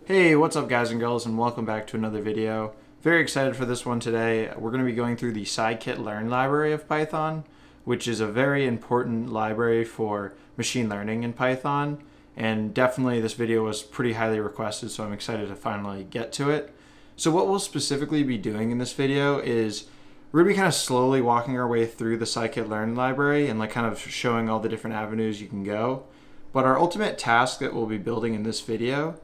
Hey, what's up guys and girls, and welcome back to another video. Very excited for this one today. We're going to be going through the scikit-learn library of Python, which is a very important library for machine learning in Python. And definitely this video was pretty highly requested, so I'm excited to finally get to it. So what we'll specifically be doing in this video is we're going to be kind of slowly walking our way through the scikit-learn library and kind of showing all the different avenues you can go. But our ultimate task that we'll be building in this video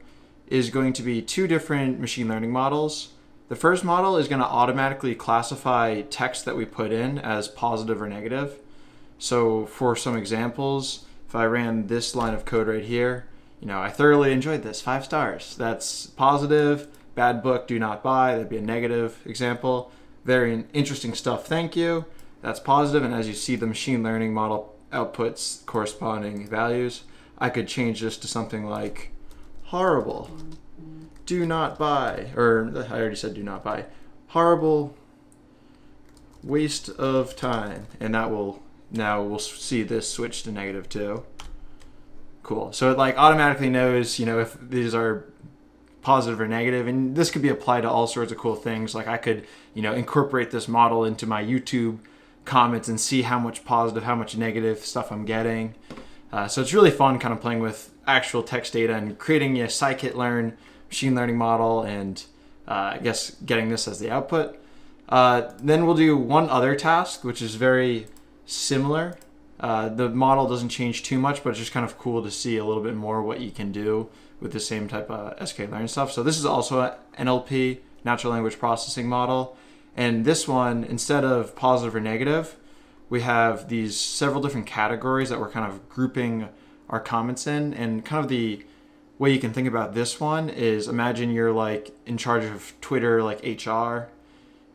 is going to be two different machine learning models. The first model is going to automatically classify text that we put in as positive or negative. So for some examples, if I ran this line of code right here, I thoroughly enjoyed this, 5 stars. That's positive. Bad book, do not buy. That'd be a negative example. Very interesting stuff, thank you. That's positive, and as you see, the machine learning model outputs corresponding values. I could change this to something like horrible, do not buy, or I already said do not buy, horrible, waste of time, and that will, now we'll see this switch to -2. Cool, so it automatically knows, if these are positive or negative, and this could be applied to all sorts of cool things. I could, incorporate this model into my YouTube comments and see how much positive, how much negative stuff I'm getting. So it's really fun kind of playing with actual text data and creating a scikit-learn machine learning model and I guess getting this as the output. Then we'll do one other task, which is very similar. The model doesn't change too much, but it's just kind of cool to see a little bit more what you can do with the same type of sklearn stuff. So this is also an NLP, natural language processing model. And this one, instead of positive or negative, we have these several different categories that we're kind of grouping our comments in. And kind of the way you can think about this one is, imagine you're in charge of Twitter, HR,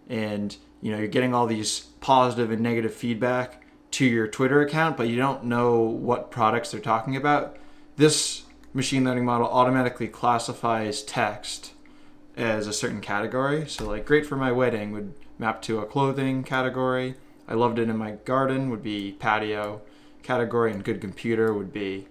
and you're getting all these positive and negative feedback to your Twitter account, but you don't know what products they're talking about. This machine learning model automatically classifies text as a certain category. So great for my wedding would map to a clothing category. I loved it in my garden would be patio category, and good computer would be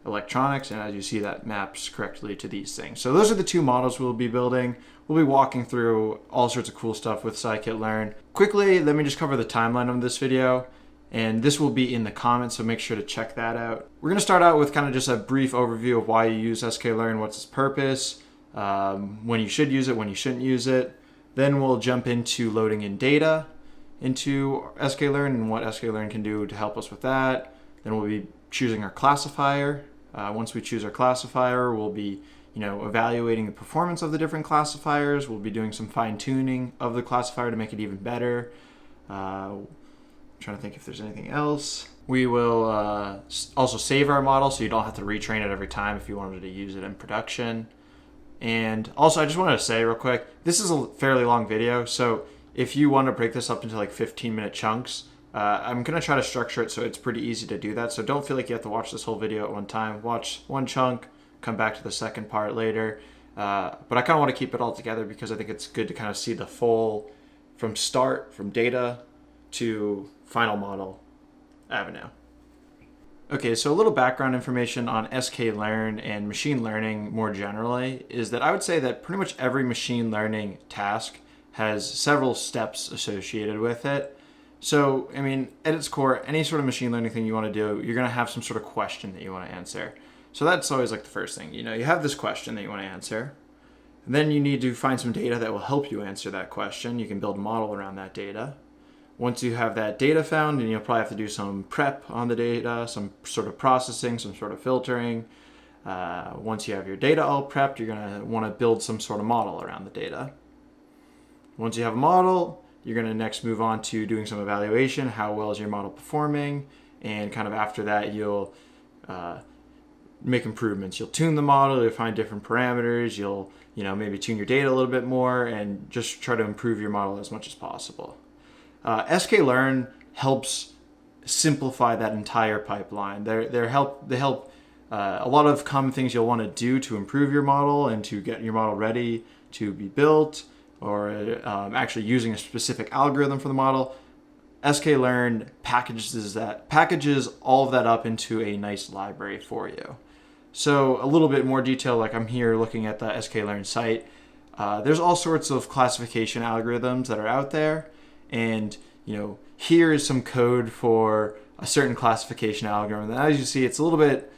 electronics. And as you see, that maps correctly to these things. So those are the two models we'll be building. We'll be walking through all sorts of cool stuff with scikit-learn. Quickly, let me just cover the timeline of this video. And this will be in the comments, so make sure to check that out. We're going to start out with kind of just a brief overview of why you use sklearn, what's its purpose, when you should use it, when you shouldn't use it. Then we'll jump into loading in data into sklearn and what sklearn can do to help us with that. Then we'll be choosing our classifier. Once we choose our classifier, we'll be evaluating the performance of the different classifiers. We'll be doing some fine-tuning of the classifier to make it even better. Trying to think if there's anything else. We will also save our model so you don't have to retrain it every time if you wanted to use it in production. And also, I just wanted to say real quick, this is a fairly long video, so if you want to break this up into 15-minute chunks, I'm going to try to structure it so it's pretty easy to do that. So don't feel like you have to watch this whole video at one time. Watch one chunk, come back to the second part later. But I kind of want to keep it all together because I think it's good to kind of see the full, from data to final model avenue. Okay, so a little background information on sklearn and machine learning more generally is that I would say that pretty much every machine learning task has several steps associated with it. So, at its core, any sort of machine learning thing you want to do, you're going to have some sort of question that you want to answer. So that's always the first thing. You have this question that you want to answer. Then you need to find some data that will help you answer that question. You can build a model around that data. Once you have that data found, and you'll probably have to do some prep on the data, some sort of processing, some sort of filtering. Once you have your data all prepped, you're going to want to build some sort of model around the data. Once you have a model, you're going to next move on to doing some evaluation. How well is your model performing? And kind of after that, you'll make improvements. You'll tune the model, you'll find different parameters, you'll maybe tune your data a little bit more, and just try to improve your model as much as possible. sklearn helps simplify that entire pipeline. They help a lot of common things you'll want to do to improve your model and to get your model ready to be built, or actually using a specific algorithm for the model. sklearn packages all of that up into a nice library for you. So a little bit more detail, like I'm here looking at the sklearn site. There's all sorts of classification algorithms that are out there, and here is some code for a certain classification algorithm. And as you see, it's a little bit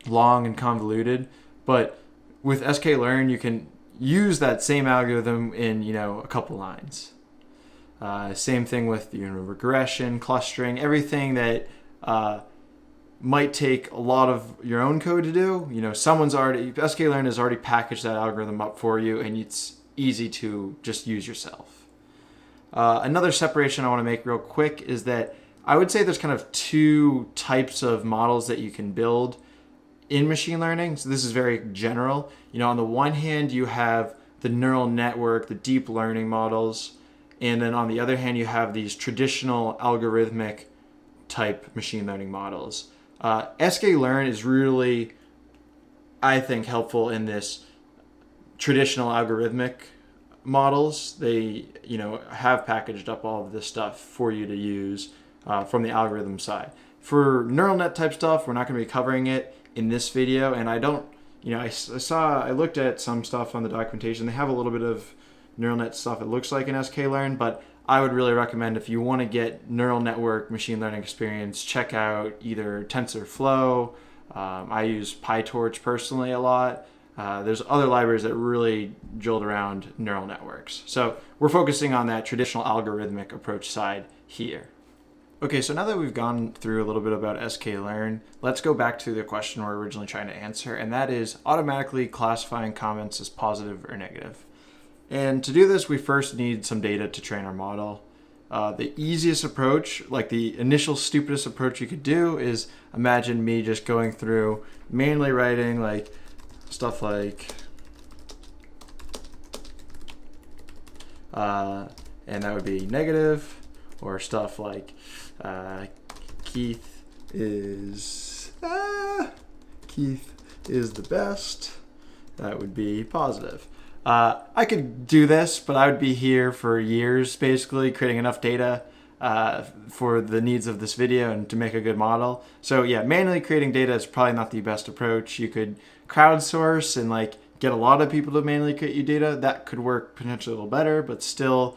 long and convoluted, but with sklearn you can use that same algorithm in a couple lines. Same thing with regression, clustering, everything that might take a lot of your own code to do. sklearn has already packaged that algorithm up for you, and it's easy to just use yourself. Another separation I want to make real quick is that I would say there's kind of two types of models that you can build in machine learning. So this is very general. On the one hand, you have the neural network, the deep learning models, and then on the other hand, you have these traditional algorithmic type machine learning models. sklearn is really, I think, helpful in this traditional algorithmic models. They have packaged up all of this stuff for you to use from the algorithm side. For neural net type stuff, we're not going to be covering it in this video, and I don't I looked at some stuff on the documentation. They have a little bit of neural net stuff, it looks like, in sklearn, but I would really recommend, if you want to get neural network machine learning experience, check out either TensorFlow. I use PyTorch personally a lot. There's other libraries that really jolt around neural networks. So we're focusing on that traditional algorithmic approach side here. Okay, so now that we've gone through a little bit about sklearn, let's go back to the question we're originally trying to answer, and that is automatically classifying comments as positive or negative. And to do this, we first need some data to train our model. The easiest approach, like the initial stupidest approach you could do, is imagine me just going through, manually writing like stuff like, and that would be negative, or stuff like Keith is the best. That would be positive. I could do this, but I would be here for years, basically creating enough data for the needs of this video and to make a good model. So yeah, manually creating data is probably not the best approach. You could crowdsource and get a lot of people to manually create you data. That could work potentially a little better, but still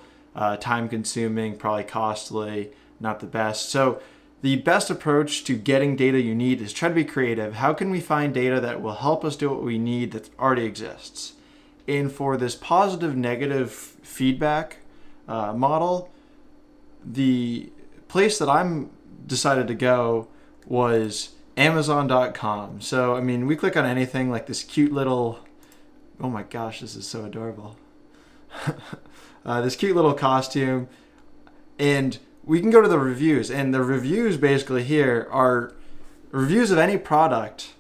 time consuming, probably costly, not the best. So the best approach to getting data you need is try to be creative. How can we find data that will help us do what we need that already exists? And for this positive negative feedback model, the place that I'm decided to go was Amazon.com. So, we click on anything like this cute little, oh my gosh, this is so adorable. This cute little costume, and we can go to the reviews, and the reviews basically here are reviews of any product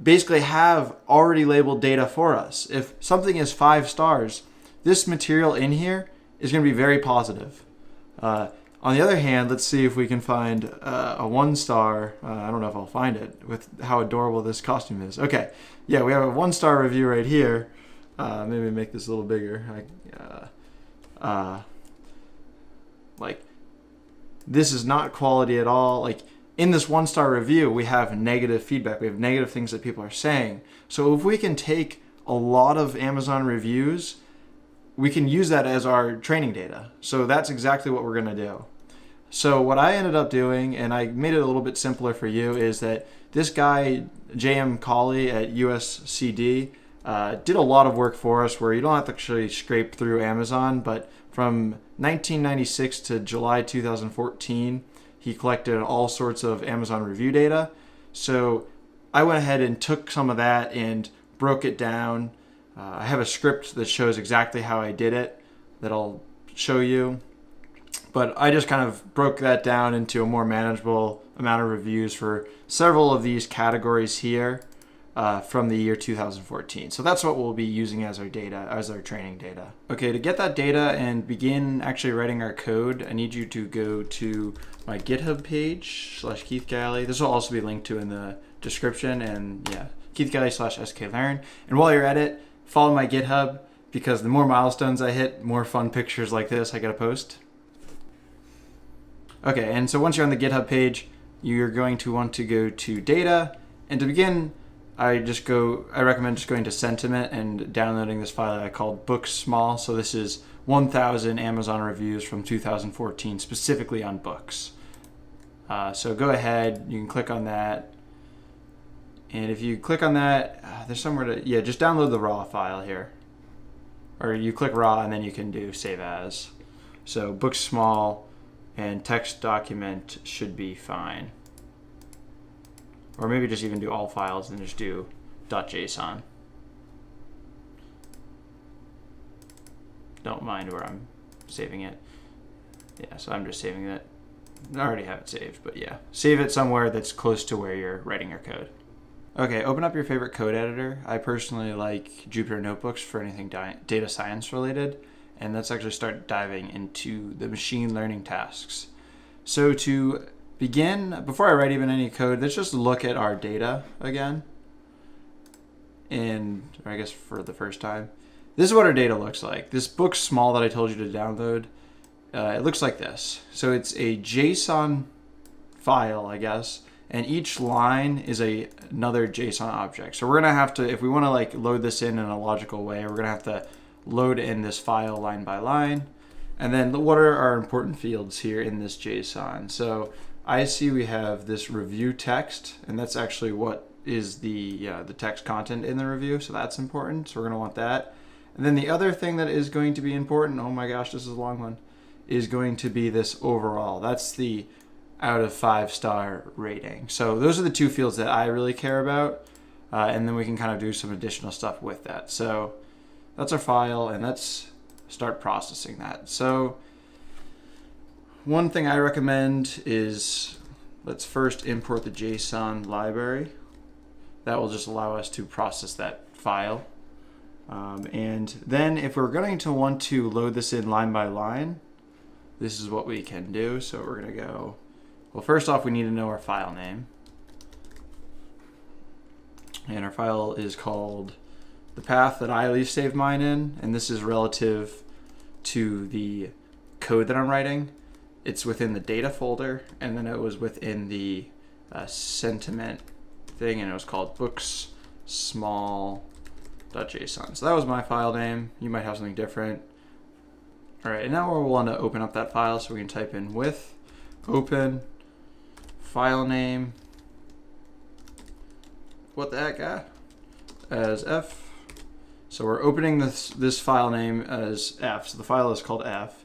basically have already labeled data for us. If something is 5 stars, this material in here is going to be very positive. On the other hand, let's see if we can find a 1 star. I don't know if I'll find it with how adorable this costume is. Okay, yeah, we have a 1 star review right here. Maybe make this a little bigger. This is not quality at all. In this 1 star review, we have negative feedback. We have negative things that people are saying. So if we can take a lot of Amazon reviews, we can use that as our training data. So that's exactly what we're going to do. So what I ended up doing, and I made it a little bit simpler for you, is that this guy, J.M. Colley at USCD, did a lot of work for us where you don't have to actually scrape through Amazon, but from 1996 to July 2014, he collected all sorts of Amazon review data. So I went ahead and took some of that and broke it down. I have a script that shows exactly how I did it that I'll show you. But I just kind of broke that down into a more manageable amount of reviews for several of these categories here from the year 2014. So that's what we'll be using as our data, as our training data. Okay, to get that data and begin actually writing our code, I need you to go to my GitHub page /Keith Galley. This will also be linked to in the description, and yeah, Keith Galley /sklearn. And while you're at it, follow my GitHub, because the more milestones I hit, more fun pictures like this I gotta post. Okay, and so once you're on the GitHub page, you're going to want to go to data, And to begin, I recommend just going to Sentiment and downloading this file that I called Books Small. So this is 1,000 Amazon reviews from 2014, specifically on books. So go ahead, you can click on that. And if you click on that, there's somewhere to, just download the raw file here. Or you click raw and then you can do save as. So Books Small and text document should be fine. Or maybe just even do all files and just do .json. Don't mind where I'm saving it. Yeah, so I'm just saving it. I already have it saved, but yeah. Save it somewhere that's close to where you're writing your code. Okay, open up your favorite code editor. I personally like Jupyter Notebooks for anything data science related, and let's actually start diving into the machine learning tasks. So to begin, before I write even any code, let's just look at our data again. And I guess for the first time, this is what our data looks like. This Books Small that I told you to download, it looks like this. So it's a JSON file, I guess, and each line is another JSON object. So we're gonna have to, if we wanna like load this in a logical way, we're gonna have to load in this file line by line. And then what are our important fields here in this JSON? So I see we have this review text, and that's actually what is the text content in the review, so that's important. So we're gonna want that. And then the other thing that is going to be important, oh my gosh, this is a long one, is going to be this overall. That's the out of 5-star rating. So those are the two fields that I really care about. And then we can kind of do some additional stuff with that. So that's our file, and let's start processing that. So one thing I recommend is let's first import the JSON library. That will just allow us to process that file. And then if we're going to want to load this in line by line, this is what we can do. So we're going to go, well, first off, we need to know our file name. And our file is called the path that I at least saved mine in. And this is relative to the code that I'm writing. It's within the data folder, and then it was within the sentiment thing, and it was called books small.json. So that was my file name. You might have something different. All right, and now we'll want to open up that file, so we can type in with open file name. What the heck, as F. So we're opening this file name as F. So the file is called F.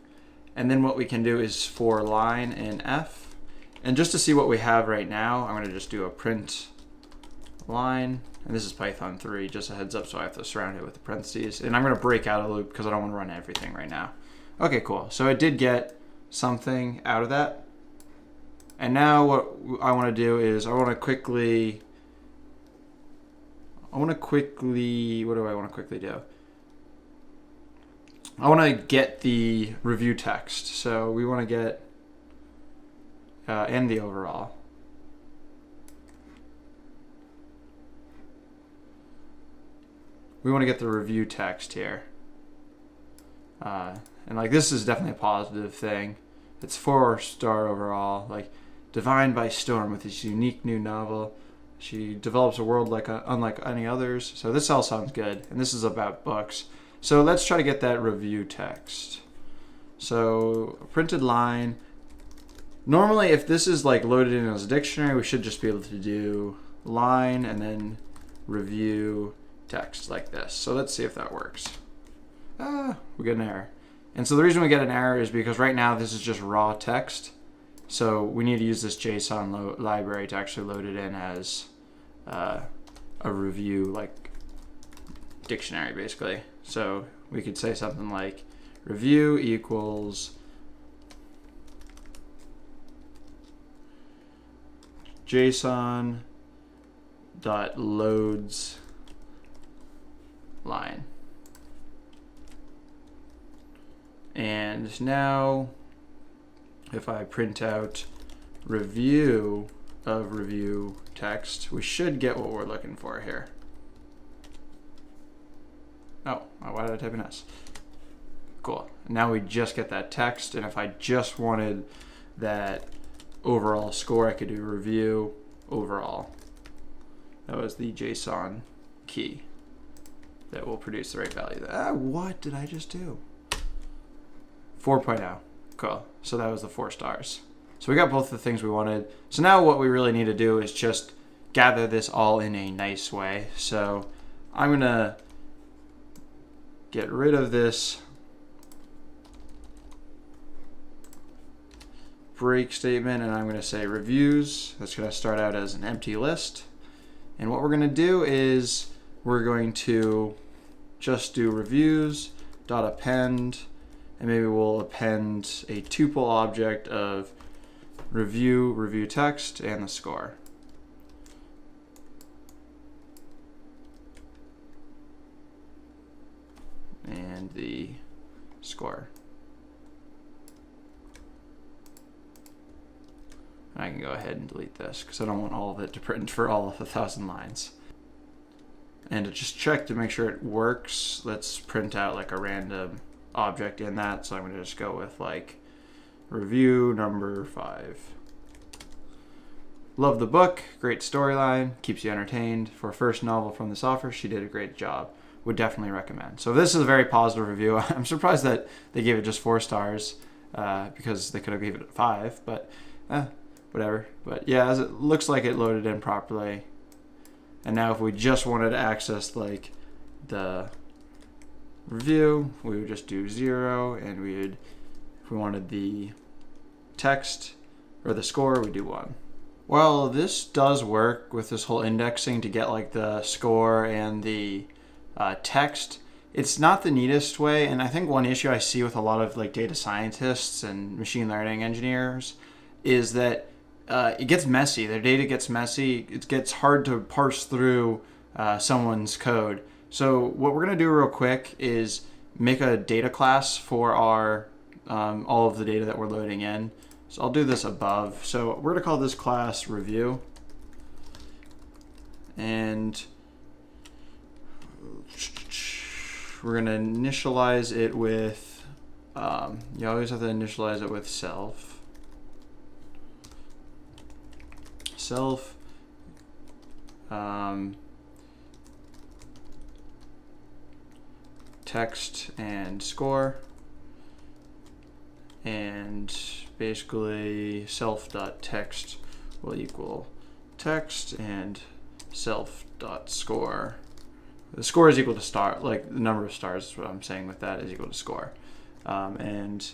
And then what we can do is for line in F. And just to see what we have right now, I'm going to just do a print line. And this is Python 3, just a heads up, so I have to surround it with the parentheses. And I'm going to break out a loop because I don't want to run everything right now. Okay, cool. So I did get something out of that. And now what I want to do is I want to quickly, what do I want to quickly do? I want to get the review text. So we want to get, and the overall. We want to get the review text here. And like this is definitely a positive thing. It's 4-star overall. Like, divined by storm with this unique new novel. She develops a world unlike any others. So this all sounds good. And this is about books. So let's try to get that review text. So printed line. Normally, if this is like loaded in as a dictionary, we should just be able to do line and then review text like this. So let's see if that works. We get an error. And so the reason we get an error is because right now this is just raw text. So we need to use this JSON library to actually load it in as a review, like dictionary basically. So we could say something like review equals JSON dot loads line. And now if I print out review of review text, we should get what we're looking for here. Oh, why did I type an S? Cool. Now we just get that text, and if I just wanted that overall score, I could do review overall. That was the JSON key that will produce the right value. What did I just do? 4.0. Cool. So that was the 4 stars. So we got both the things we wanted. So now what we really need to do is just gather this all in a nice way. So I'm going to get rid of this break statement, and I'm going to say reviews. That's going to start out as an empty list. And what we're going to do is we're going to just do reviews dot append, and maybe we'll append a tuple object of review text, and the score. And the score. I can go ahead and delete this because I don't want all of it to print for all of 1,000 lines. And to just check to make sure it works, let's print out like a random object in that. So I'm going to just go with like review number 5. Love the book, great storyline, keeps you entertained. For a first novel from this author, she did a great job. Would definitely recommend. So this is a very positive review. I'm surprised that they gave it just 4 stars because they could have gave it 5, but whatever. But yeah, as it looks like it loaded in properly. And now if we just wanted to access like the review, we would just do 0, and we would, if we wanted the text or the score, we'd do 1. Well, this does work with this whole indexing to get like the score and the text. It's not the neatest way, and I think one issue I see with a lot of like data scientists and machine learning engineers is that it gets messy. Their data gets messy. It gets hard to parse through someone's code. So what we're going to do real quick is make a data class for our all of the data that we're loading in. So I'll do this above. So we're going to call this class review. And we're going to initialize it with, you always have to initialize it with self. Text and score, and basically self.text will equal text and self.score. The score is equal to star, like the number of stars is what I'm saying with that, is equal to score. And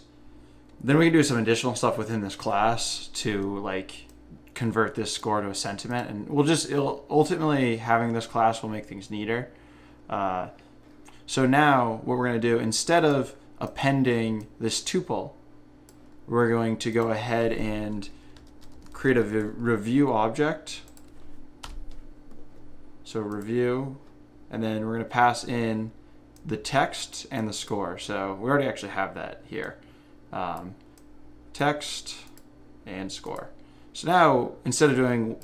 then we can do some additional stuff within this class to like convert this score to a sentiment, and it'll ultimately, having this class will make things neater. So now what we're going to do, instead of appending this tuple, we're going to go ahead and create a review object. So review, and then we're going to pass in the text and the score. So we already actually have that here. Text and score. So now, instead of doing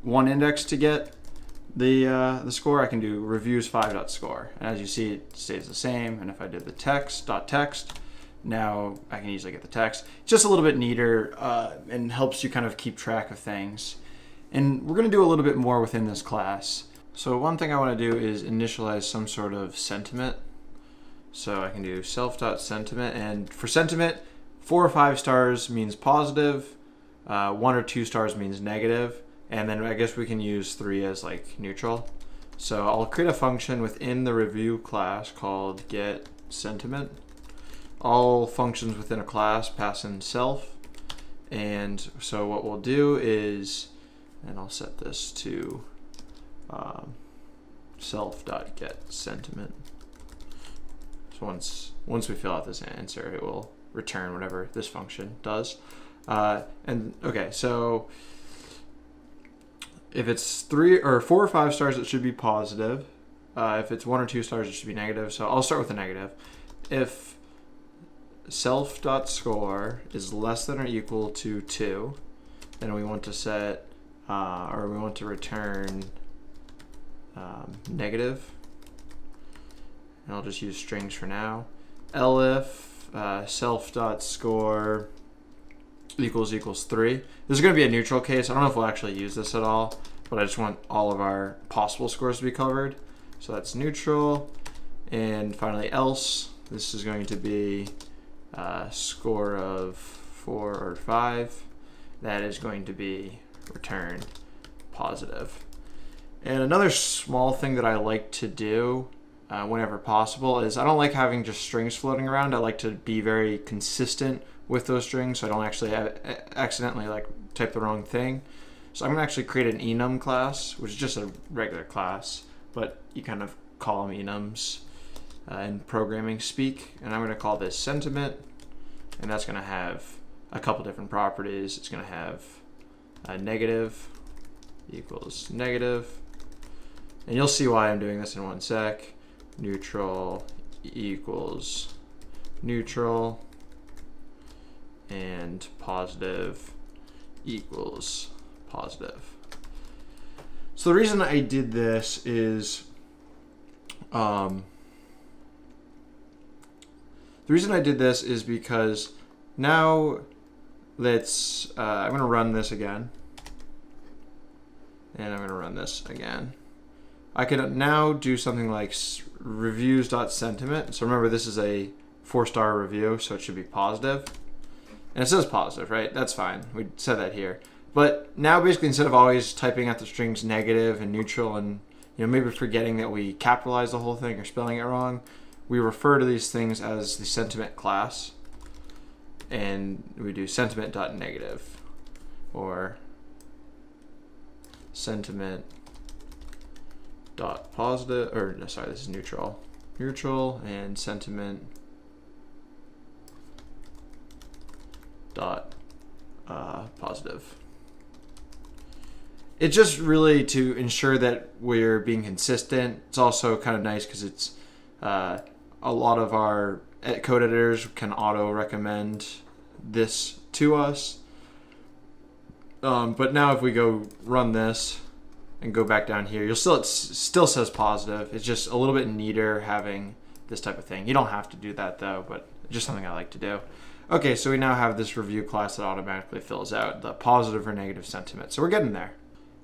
one index to get the score, I can do reviews5.score. And as you see, it stays the same. And if I did the text.text, now I can easily get the text. It's just a little bit neater and helps you kind of keep track of things. And we're going to do a little bit more within this class. So one thing I want to do is initialize some sort of sentiment. So I can do self.sentiment. And for sentiment, 4 or 5 stars means positive. 1 or 2 stars means negative, and then I guess we can use 3 as like neutral. So I'll create a function within the review class called getSentiment. All functions within a class pass in self, and so what we'll do is, and I'll set this to self.getSentiment. So once we fill out this answer, it will return whatever this function does. And okay, so if it's 3 or 4 or 5 stars, it should be positive. If it's 1 or 2 stars, it should be negative. So I'll start with a negative. If self.score is less than or equal to 2, then we want to set, or we want to return negative. And I'll just use strings for now. Elif self.score equals 3. This is going to be a neutral case. I don't know if we'll actually use this at all, but I just want all of our possible scores to be covered. So that's neutral. And finally else, this is going to be a score of 4 or 5. That is going to be returned positive. And another small thing that I like to do whenever possible is I don't like having just strings floating around. I like to be very consistent with those strings so I don't actually accidentally like type the wrong thing. So I'm going to actually create an enum class, which is just a regular class, but you kind of call them enums in programming speak. And I'm going to call this sentiment, and that's going to have a couple different properties. It's going to have negative equals negative, and you'll see why I'm doing this in one sec. Neutral equals neutral, and positive equals positive. So the reason I did this is because now let's I'm going to run this again, and I'm going to run this again. I can now do something like reviews.sentiment. So remember, this is a 4-star review, so it should be positive. And it says positive, right? That's fine. We said that here. But now basically instead of always typing out the strings negative and neutral and maybe forgetting that we capitalize the whole thing or spelling it wrong, we refer to these things as the sentiment class. And we do sentiment.negative or sentiment dot positive, or no, sorry, this is neutral and sentiment dot positive. It's just really to ensure that we're being consistent. It's also kind of nice because it's a lot of our code editors can auto recommend this to us. But now if we go run this and go back down here, it still says positive. It's just a little bit neater having this type of thing. You don't have to do that though, but just something I like to do. Okay, so we now have this review class that automatically fills out the positive or negative sentiment. So we're getting there.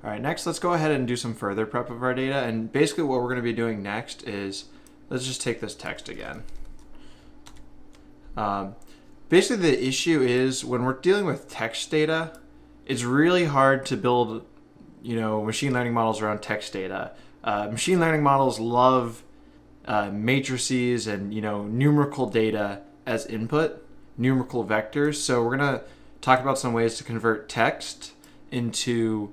All right, next let's go ahead and do some further prep of our data. And basically what we're going to be doing next is, let's just take this text again. Basically the issue is when we're dealing with text data, it's really hard to build machine learning models around text data. Machine learning models love matrices and numerical data as input, numerical vectors. So we're going to talk about some ways to convert text into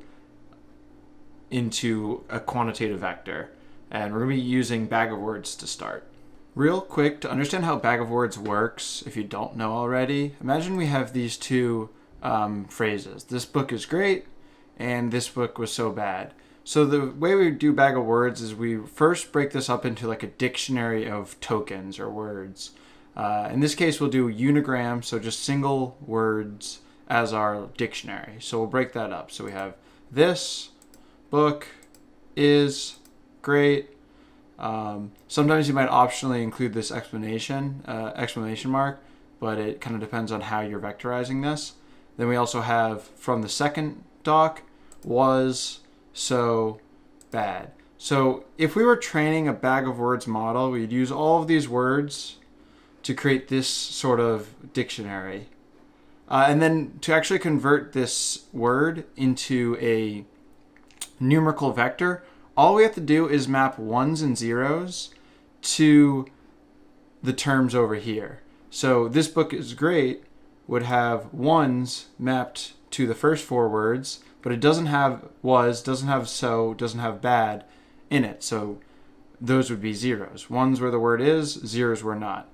a quantitative vector. And we're going to be using Bag of Words to start. Real quick, to understand how Bag of Words works, if you don't know already, imagine we have these two phrases. This book is great, and this book was so bad. So the way we do Bag of Words is we first break this up into like a dictionary of tokens or words. In this case, we'll do unigram, so just single words as our dictionary. So we'll break that up. So we have this book is great. Sometimes you might optionally include this exclamation mark, but it kind of depends on how you're vectorizing this. Then we also have from the second doc, was so bad. So if we were training a Bag of Words model, we'd use all of these words to create this sort of dictionary. And then to actually convert this word into a numerical vector, all we have to do is map ones and zeros to the terms over here. So this book is great would have ones mapped to the first 4 words, but it doesn't have was, doesn't have so, doesn't have bad in it. So those would be zeros. Ones where the word is, zeros were not.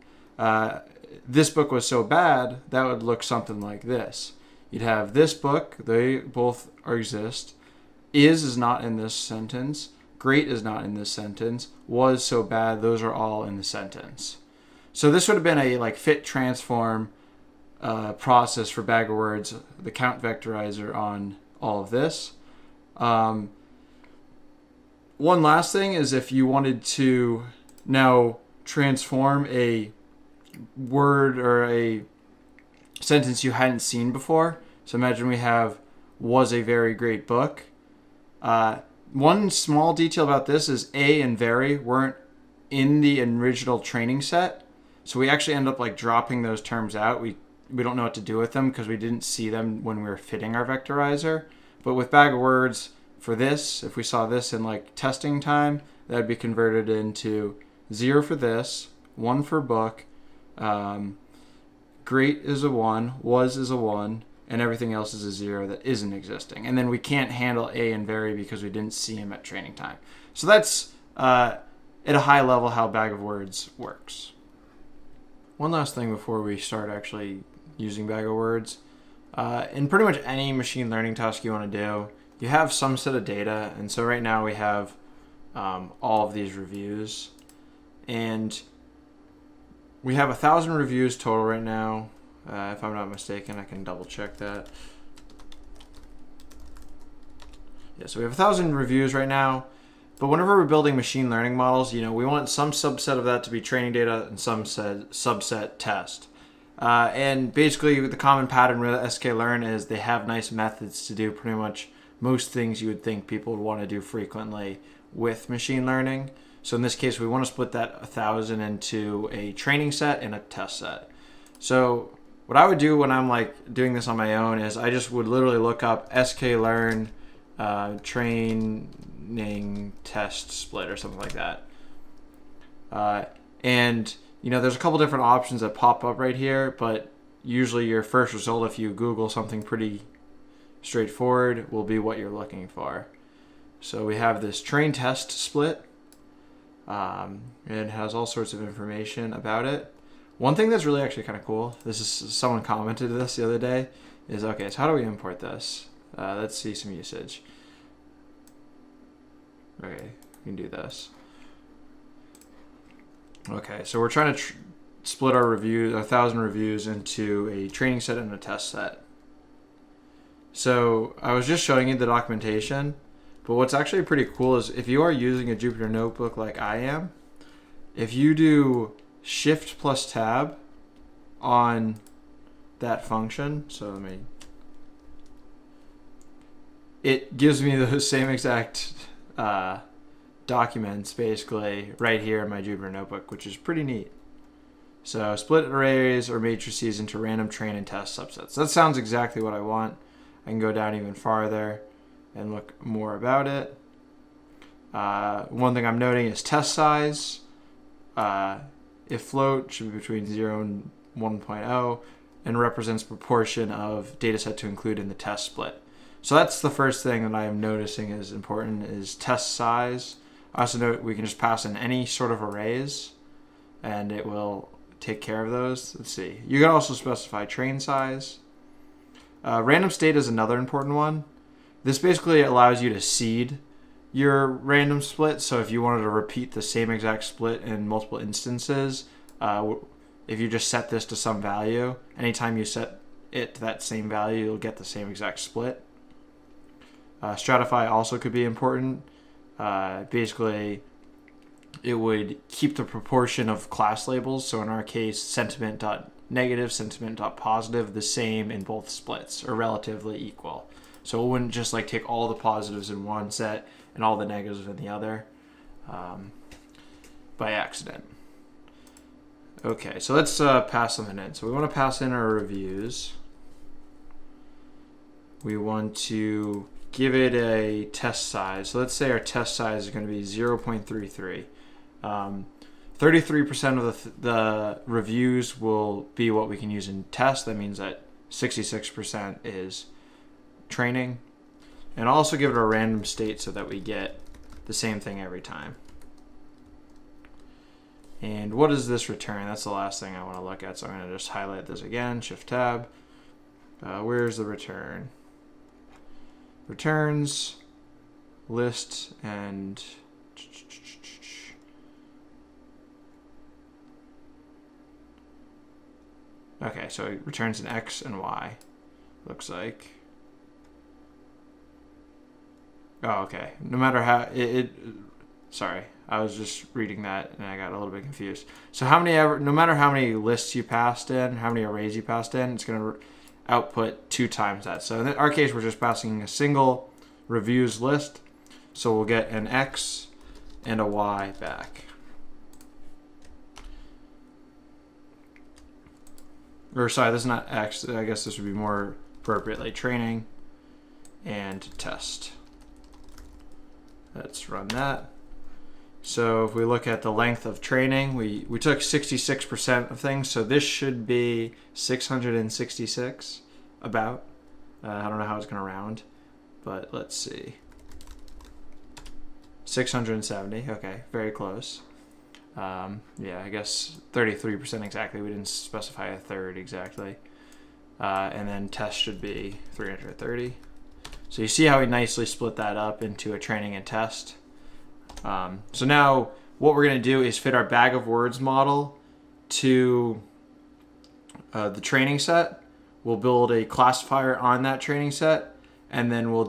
This book was so bad, that would look something like this. You'd have this book, they both exist. Is not in this sentence. Great is not in this sentence. Was so bad, those are all in the sentence. So this would have been a fit transform process for Bag of Words, the count vectorizer on all of this. One last thing is if you wanted to now transform a word or a sentence you hadn't seen before. So imagine we have was a very great book. One small detail about this is A and vary weren't in the original training set. So we actually end up like dropping those terms out. We don't know what to do with them because we didn't see them when we were fitting our vectorizer. But with bag of words for this, if we saw this in like testing time, that'd be converted into 0 for this, 1 for book, great is a 1, was is a 1, and everything else is a 0 that isn't existing. And then we can't handle A and vary because we didn't see him at training time. So that's at a high level how bag of words works. One last thing before we start actually using bag of words. In pretty much any machine learning task you want to do, you have some set of data. And so right now we have all of these reviews. And we have 1,000 reviews total right now. If I'm not mistaken, I can double check that. Yeah, so we have 1,000 reviews right now. But whenever we're building machine learning models, we want some subset of that to be training data and some subset test. And basically the common pattern with sklearn is they have nice methods to do pretty much most things you would think people would want to do frequently with machine learning. So in this case, we want to split that 1,000 into a training set and a test set. So what I would do when I'm like doing this on my own is I just would literally look up sklearn training test split or something like that. And there's a couple different options that pop up right here, but usually your first result, if you Google something pretty straightforward, will be what you're looking for. So we have this train test split. It has all sorts of information about it. One thing that's really actually kind of cool, someone commented this the other day, is okay, so how do we import this? Let's see some usage. Okay, we can do this. Okay, so we're trying to split our 1,000 reviews into a training set and a test set. So I was just showing you the documentation, but what's actually pretty cool is if you are using a Jupyter Notebook like I am, if you do Shift plus Tab on that function, it gives me those same exact documents basically right here in my Jupyter Notebook, which is pretty neat. So split arrays or matrices into random train and test subsets. That sounds exactly what I want. I can go down even farther and look more about it. One thing I'm noting is test size. If float should be between 0 and 1.0 and represents proportion of data set to include in the test split. So that's the first thing that I am noticing is important is test size. I also note we can just pass in any sort of arrays and it will take care of those. Let's see. You can also specify train size. Random state is another important one. This basically allows you to seed your random split. So if you wanted to repeat the same exact split in multiple instances, if you just set this to some value, anytime you set it to that same value, you'll get the same exact split. Stratify also could be important. Basically, it would keep the proportion of class labels. So in our case, sentiment.negative, sentiment.positive, the same in both splits or relatively equal. So it wouldn't just like take all the positives in one set and all the negatives in the other by accident. Okay, so let's pass something in. So we want to pass in our reviews. We want to give it a test size. So let's say our test size is going to be 0.33. 33% of the reviews will be what we can use in test. That means that 66% is training. And I'll also give it a random state so that we get the same thing every time. And what does this return? That's the last thing I want to look at. So I'm going to just highlight this again, Shift Tab. Where's the return? Returns, list, and okay, so it returns an X and Y, looks like. Oh, okay. No matter how sorry, I was just reading that and I got a little bit confused. So no matter how many lists you passed in, how many arrays you passed in, it's going to output 2 times that. So in our case, we're just passing a single reviews list. So we'll get an X and a Y back. Or sorry, this is not X. I guess this would be more appropriately training and test. Let's run that. So if we look at the length of training, we took 66% of things. So this should be 666 about. I don't know how it's going to round, but let's see. 670. Okay, very close. Yeah, I guess 33% exactly. We didn't specify a third exactly. And then test should be 330. So you see how we nicely split that up into a training and test. So now what we're going to do is fit our bag of words model to the training set. We'll build a classifier on that training set, and then we'll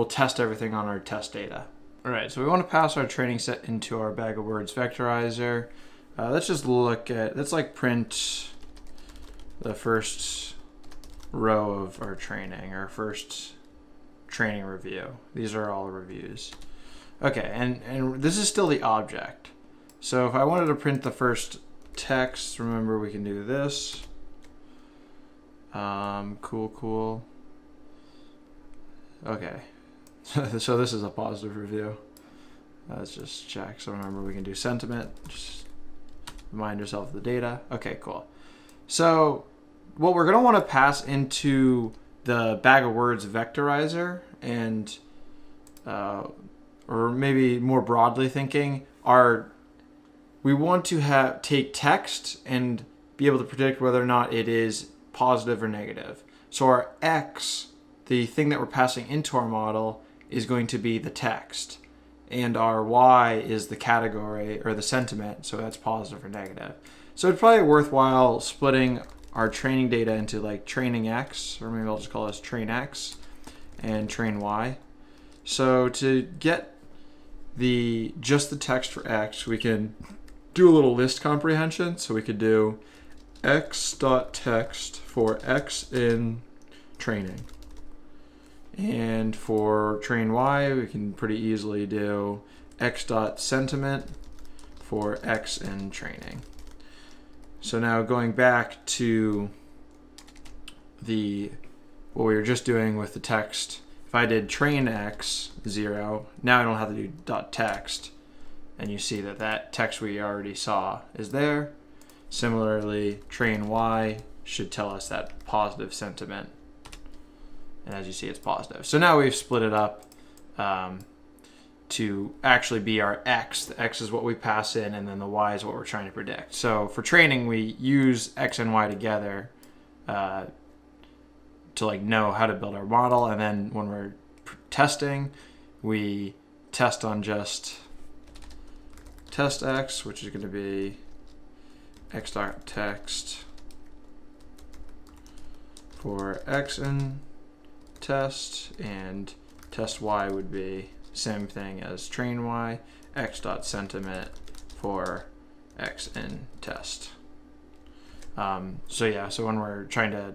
test everything on our test data. All right, so we want to pass our training set into our bag of words vectorizer. Let's just look at, let's like print the first row of our training, our first training review. These are all reviews. Okay, and this is still the object. So if I wanted to print the first text, remember we can do this. Cool. Okay. So this is a positive review. Let's just check. So remember we can do sentiment. Just remind yourself of the data. Okay, cool. So what we're going to want to pass into the bag of words vectorizer, and or maybe more broadly thinking, we want to take text and be able to predict whether or not it is positive or negative. So our X, the thing that we're passing into our model, is going to be the text, and our Y is the category or the sentiment, so that's positive or negative. So it's probably worthwhile splitting our training data into like training X, or maybe I'll just call this train X, and train Y. So to get just the text for X, we can do a little list comprehension. So we could do x.text for X in training. And for train Y, we can pretty easily do x.sentiment for X in training. So now going back to what we were just doing with the text, if I did train X 0, now I don't have to do .text, and you see that text we already saw is there. Similarly, train Y should tell us that positive sentiment. And as you see, it's positive. So now we've split it up to actually be our X. The X is what we pass in, and then the Y is what we're trying to predict. So for training, we use X and Y together to like know how to build our model. And then when we're testing, we test on just test X, which is going to be x.text for X in test, and test Y would be same thing as train Y, x.sentiment for X in test. So when we're trying to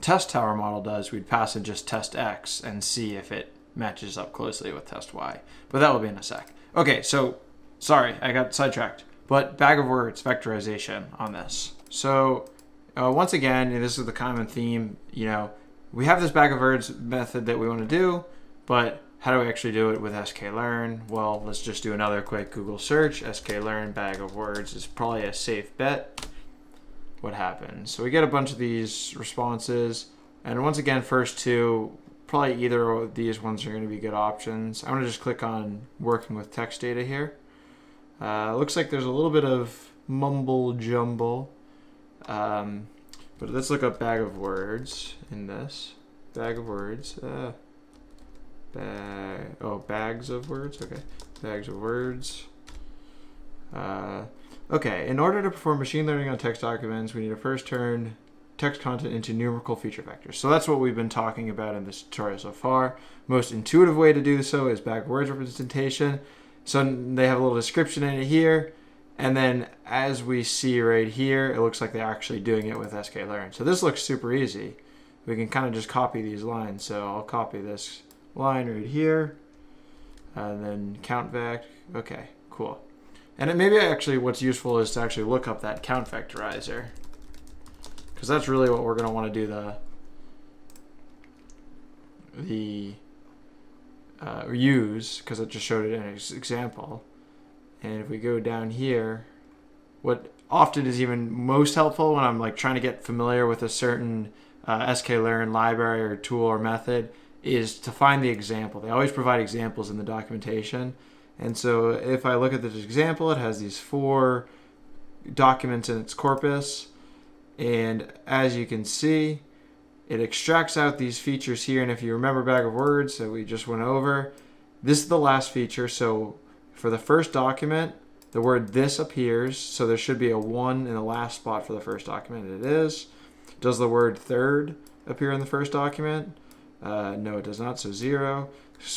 test how our model does, we'd pass in just test X and see if it matches up closely with test Y. But that will be in a sec. Okay, so sorry, I got sidetracked. But bag of words vectorization on this. So once again, this is the common theme. We have this bag of words method that we want to do, but how do we actually do it with sklearn? Well, let's just do another quick Google search. sklearn bag of words is probably a safe bet. What happens? So we get a bunch of these responses, and once again, first two, probably either of these ones are going to be good options. I'm going to just click on working with text data here. Looks like there's a little bit of mumble jumble, but let's look up bag of words in this. Bag of words. Bags of words. Okay, bags of words. Okay, in order to perform machine learning on text documents, we need to first turn text content into numerical feature vectors. So that's what we've been talking about in this tutorial so far. Most intuitive way to do so is bag of words representation. So they have a little description in it here, and then as we see right here, it looks like they're actually doing it with sklearn. So this looks super easy. We can kind of just copy these lines. So I'll copy this line right here, And then count vec. Okay, cool. And maybe actually what's useful is to actually look up that count vectorizer, because that's really what we're going to want to do use, because it just showed it in an example. And if we go down here, what often is even most helpful when I'm like trying to get familiar with a certain sklearn library or tool or method is to find the example. They always provide examples in the documentation. And so if I look at this example, it has these 4 documents in its corpus. And as you can see, it extracts out these features here. And if you remember bag of words that we just went over, this is the last feature. So for the first document, the word this appears. So there should be a 1 in the last spot for the first document. It is. Does the word third appear in the first document? No, it does not. So 0.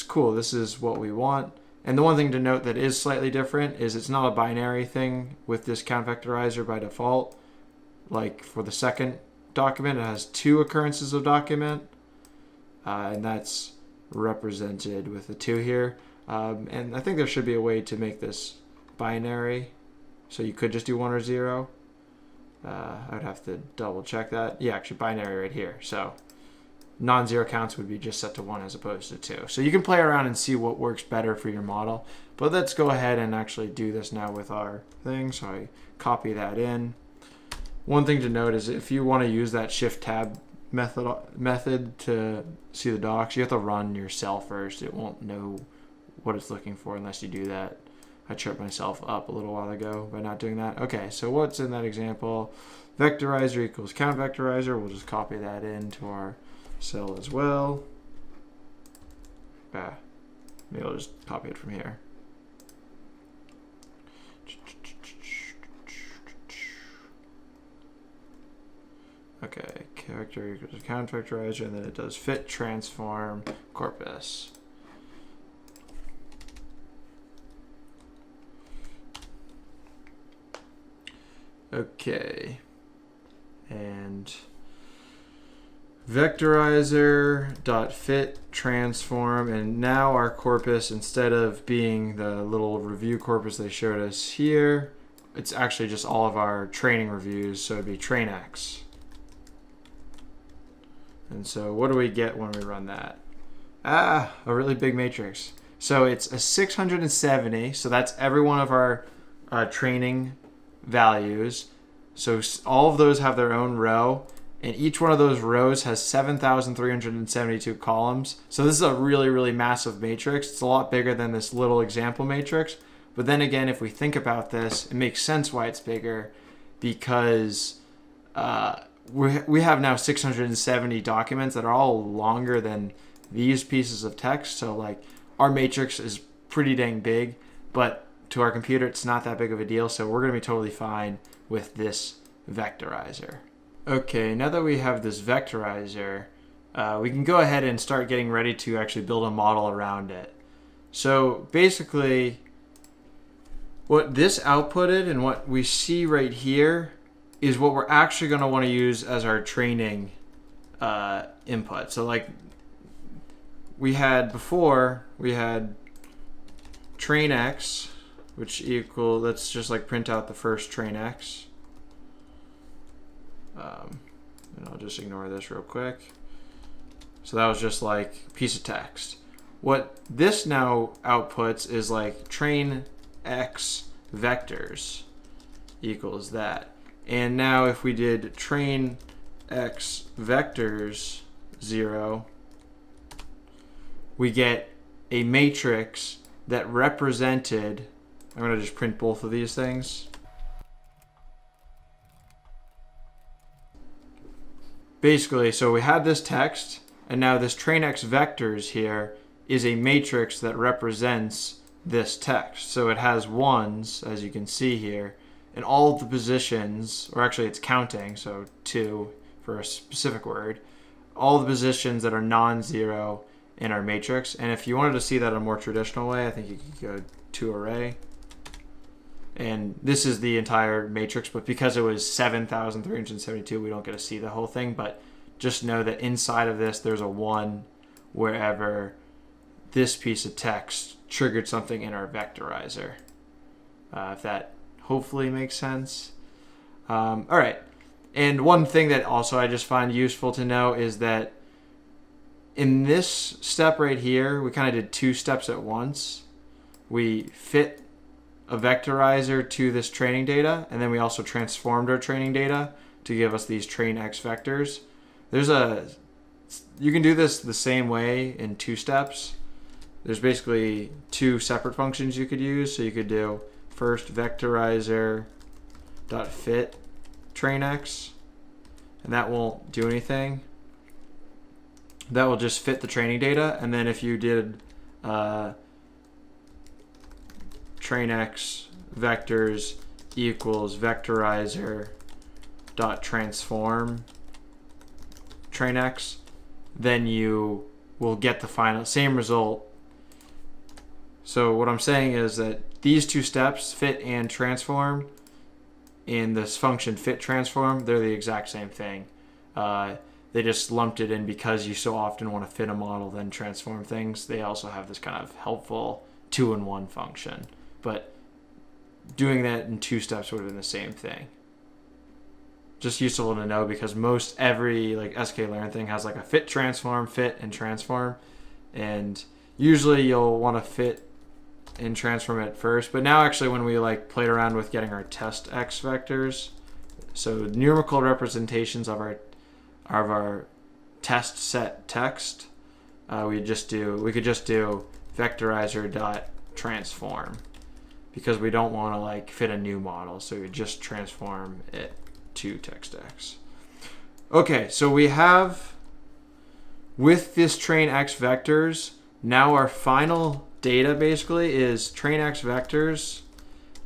Cool. This is what we want. And the one thing to note that is slightly different is it's not a binary thing with this count vectorizer by default. Like for the second document, it has 2 occurrences of document, and that's represented with the 2 here. And I think there should be a way to make this binary, so you could just do 1 or 0. I would have to double check that. Yeah, actually binary right here. So non-zero counts would be just set to 1 as opposed to 2. So you can play around and see what works better for your model. But let's go ahead and actually do this now with our thing. So I copy that in. One thing to note is if you want to use that Shift-Tab method to see the docs, you have to run your cell first. It won't know what it's looking for unless you do that. I tripped myself up a little while ago by not doing that. Okay, so what's in that example? Vectorizer equals count vectorizer. We'll just copy that into our cell as well. Maybe I'll just copy it from here. Okay, character equals count vectorizer, and then it does fit transform corpus. Okay, and vectorizer.fit transform, and now our corpus, instead of being the little review corpus they showed us here, it's actually just all of our training reviews, so it'd be trainx. And so what do we get when we run that? A really big matrix. So it's a 670, so that's every one of our training values. So all of those have their own row, and each one of those rows has 7,372 columns. So this is a really, really massive matrix. It's a lot bigger than this little example matrix. But then again, if we think about this, it makes sense why it's bigger, because we have now 670 documents that are all longer than these pieces of text. So like our matrix is pretty dang big, but to our computer, it's not that big of a deal. So we're going to be totally fine with this vectorizer. Okay, now that we have this vectorizer, we can go ahead and start getting ready to actually build a model around it. So basically, what this outputted and what we see right here is what we're actually going to want to use as our training input. So like we had before, we had trainx, which equal, let's just like print out the first trainx. And I'll just ignore this real quick. So that was just like a piece of text. What this now outputs is like train x vectors equals that. And now if we did train x vectors 0, we get a matrix that represented, I'm going to just print both of these things. Basically, so we had this text, and now this train x vectors here is a matrix that represents this text. So it has ones, as you can see here, in all of the positions, or actually it's counting, so 2 for a specific word, all the positions that are non-zero in our matrix. And if you wanted to see that in a more traditional way, I think you could go to array. And this is the entire matrix, but because it was 7,372, we don't get to see the whole thing. But just know that inside of this, there's a 1 wherever this piece of text triggered something in our vectorizer. If that hopefully makes sense. All right. And one thing that also I just find useful to know is that in this step right here, we kind of did two steps at once. We fit a vectorizer to this training data, and then we also transformed our training data to give us these train X vectors. You can do this the same way in two steps. There's basically two separate functions you could use. So you could do first vectorizer dot fit train X, and that won't do anything. That will just fit the training data. And then if you did train X vectors equals vectorizer dot transform train X, then you will get the final same result. So what I'm saying is that these two steps, fit and transform, in this function fit transform, they're the exact same thing. They just lumped it in because you so often want to fit a model then transform things. They also have this kind of helpful 2-in-1 function, but doing that in two steps would have been the same thing. Just useful to know because most every like sklearn thing has like a fit transform, fit and transform, and usually you'll want to fit and transform it first. But now actually when we like played around with getting our test X vectors, so numerical representations of our test set text, we could just do vectorizer dot transform because we don't want to like fit a new model, so we just transform it to text X. Okay, so we have with this train X vectors, now our final data basically is train X vectors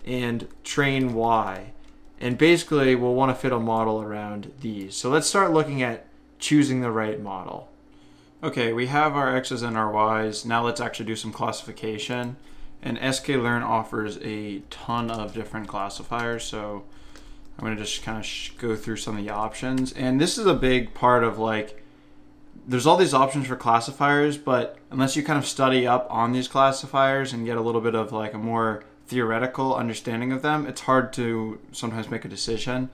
and train Y. And basically we'll want to fit a model around these. So let's start looking at choosing the right model. Okay, we have our X's and our Y's. Now let's actually do some classification. And sklearn offers a ton of different classifiers. So I'm going to just kind of go through some of the options. And this is a big part of like, there's all these options for classifiers, but unless you kind of study up on these classifiers and get a little bit of like a more theoretical understanding of them, it's hard to sometimes make a decision.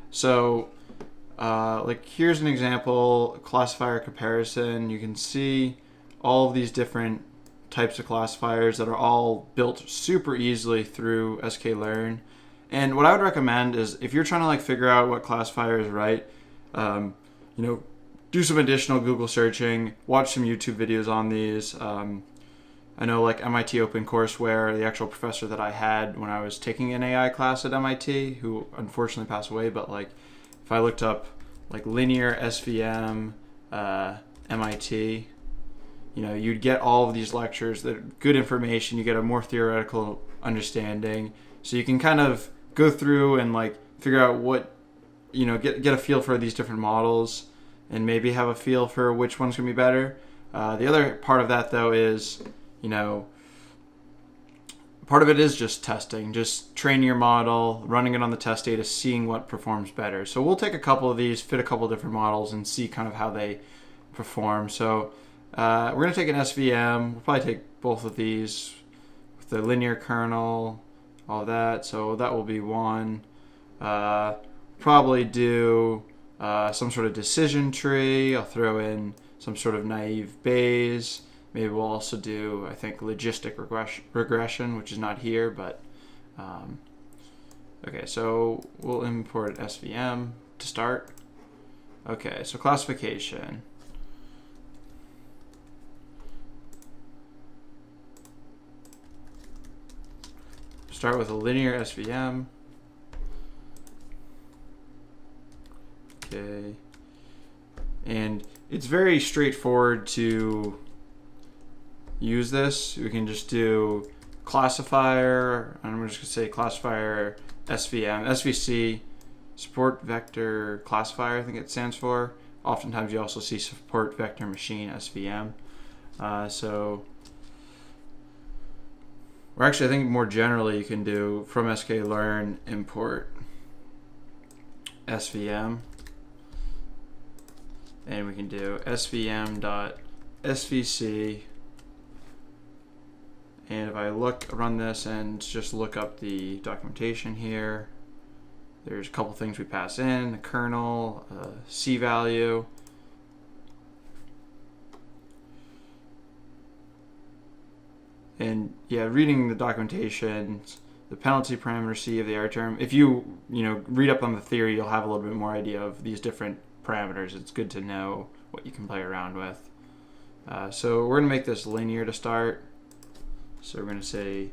So like here's an example, classifier comparison. You can see all of these different types of classifiers that are all built super easily through sklearn. And what I would recommend is if you're trying to like figure out what classifier is right, do some additional Google searching, watch some YouTube videos on these. I know like MIT OpenCourseware, the actual professor that I had when I was taking an AI class at MIT, who unfortunately passed away, but like if I looked up like linear SVM, MIT, you'd get all of these lectures that are good information. You get a more theoretical understanding. So you can kind of go through and like figure out what, get a feel for these different models and maybe have a feel for which one's going to be better. The other part of that though is, part of it is just testing, just training your model, running it on the test data, seeing what performs better. So we'll take a couple of these, fit a couple of different models and see kind of how they perform. So we're going to take an SVM. We'll probably take both of these with the linear kernel, all that. So that will be one. Probably do some sort of decision tree. I'll throw in some sort of naive Bayes. Maybe we'll also do, I think, logistic regression, which is not here, but okay, so we'll import SVM to start. Okay, so classification. Start with a linear SVM. Okay, and it's very straightforward to use this. We can just do classifier, and I'm just gonna say classifier SVM, SVC, support vector classifier, I think it stands for. Oftentimes you also see support vector machine SVM. So or actually I think more generally you can do from sklearn import SVM, and we can do svm.svc And if I run this and just look up the documentation here, there's a couple things we pass in: a kernel, a C value, and yeah, reading the documentation, the penalty parameter C of the error term. If you read up on the theory, you'll have a little bit more idea of these different parameters. It's good to know what you can play around with. So we're going to make this linear to start. So we're going to say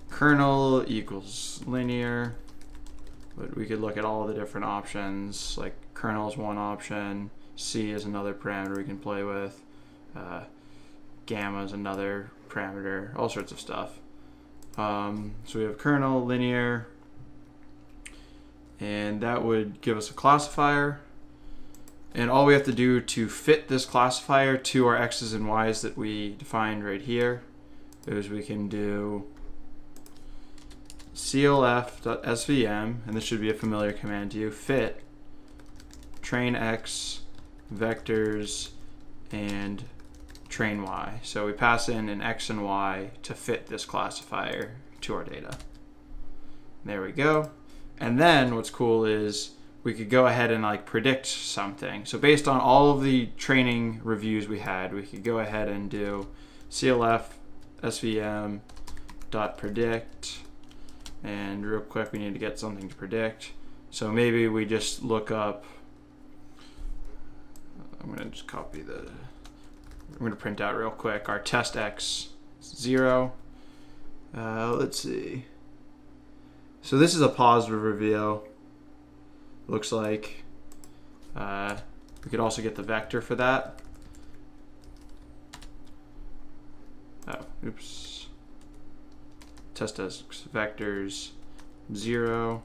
kernel equals linear, but we could look at all the different options, like kernel is one option, C is another parameter we can play with, gamma is another parameter, all sorts of stuff. So we have kernel, linear, and that would give us a classifier. And all we have to do to fit this classifier to our x's and y's that we defined right here is we can do clf.svm, and this should be a familiar command to you, fit train x vectors and train y. So we pass in an x and y to fit this classifier to our data. There we go. And then what's cool is we could go ahead and like predict something. So based on all of the training reviews we had, we could go ahead and do clf svm dot predict, and real quick we need to get something to predict. So maybe we just look up, I'm gonna just copy I'm gonna print out real quick our test x 0. Let's see. So this is a positive reveal. Looks like we could also get the vector for that. Oh, oops. Test as vectors 0.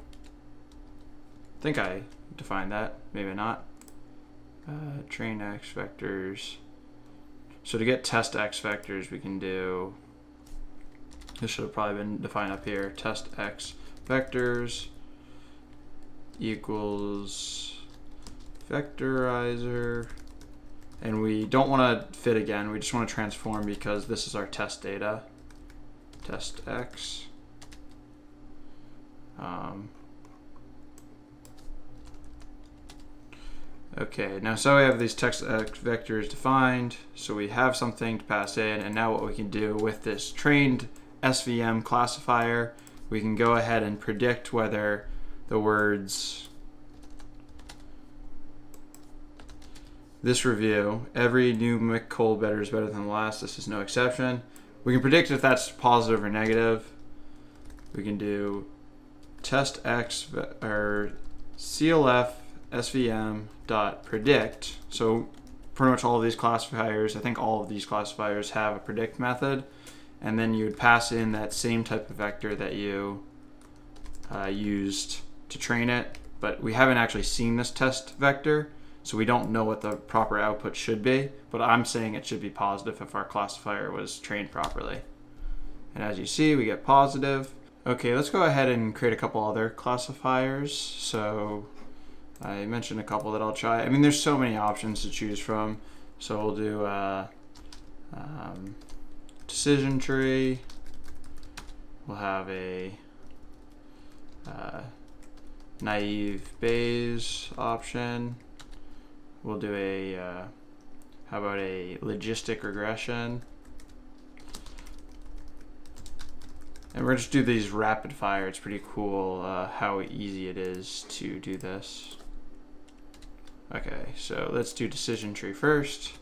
I think I defined that, maybe not. Train x vectors. So to get test x vectors, we can do, this should have probably been defined up here, test x vectors equals vectorizer, and we don't want to fit again, we just want to transform because this is our test data, test x. Okay, now so we have these text x vectors defined, so we have something to pass in, and now what we can do with this trained SVM classifier, we can go ahead and predict whether the words, this review, every new McColl better is better than the last, this is no exception. We can predict if that's positive or negative. We can do test x or clf svm dot predict. So pretty much all of these classifiers, I think all of these classifiers have a predict method, and then you would pass in that same type of vector that you used to train it, but we haven't actually seen this test vector, so we don't know what the proper output should be, but I'm saying it should be positive if our classifier was trained properly. And as you see, we get positive. Okay, let's go ahead and create a couple other classifiers. So I mentioned a couple that I'll try. I mean, there's so many options to choose from. So we'll do decision tree. We'll have a naive Bayes option. We'll do a, how about a logistic regression? And we're just do these rapid fire. It's pretty cool how easy it is to do this. Okay, so let's do decision tree first.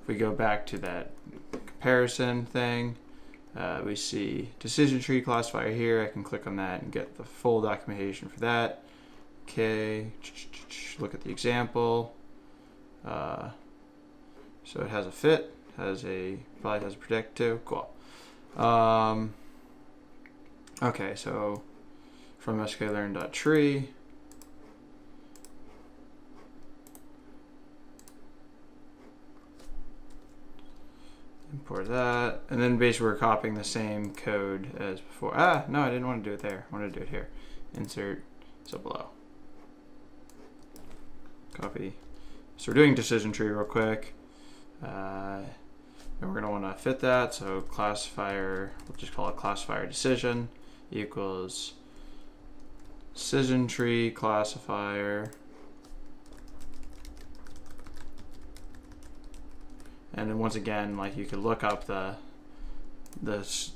If we go back to that comparison thing, we see decision tree classifier here. I can click on that and get the full documentation for that. Okay, look at the example. So it has a fit, probably has a predict too. Cool. Okay, so from sklearn.tree, import that, and then basically we're copying the same code as before. No, I didn't want to do it there. I wanted to do it here. Insert, so below. Copy. So we're doing decision tree real quick. And we're going to want to fit that. So classifier, we'll just call it classifier decision equals decision tree classifier. And then once again, like you could look up the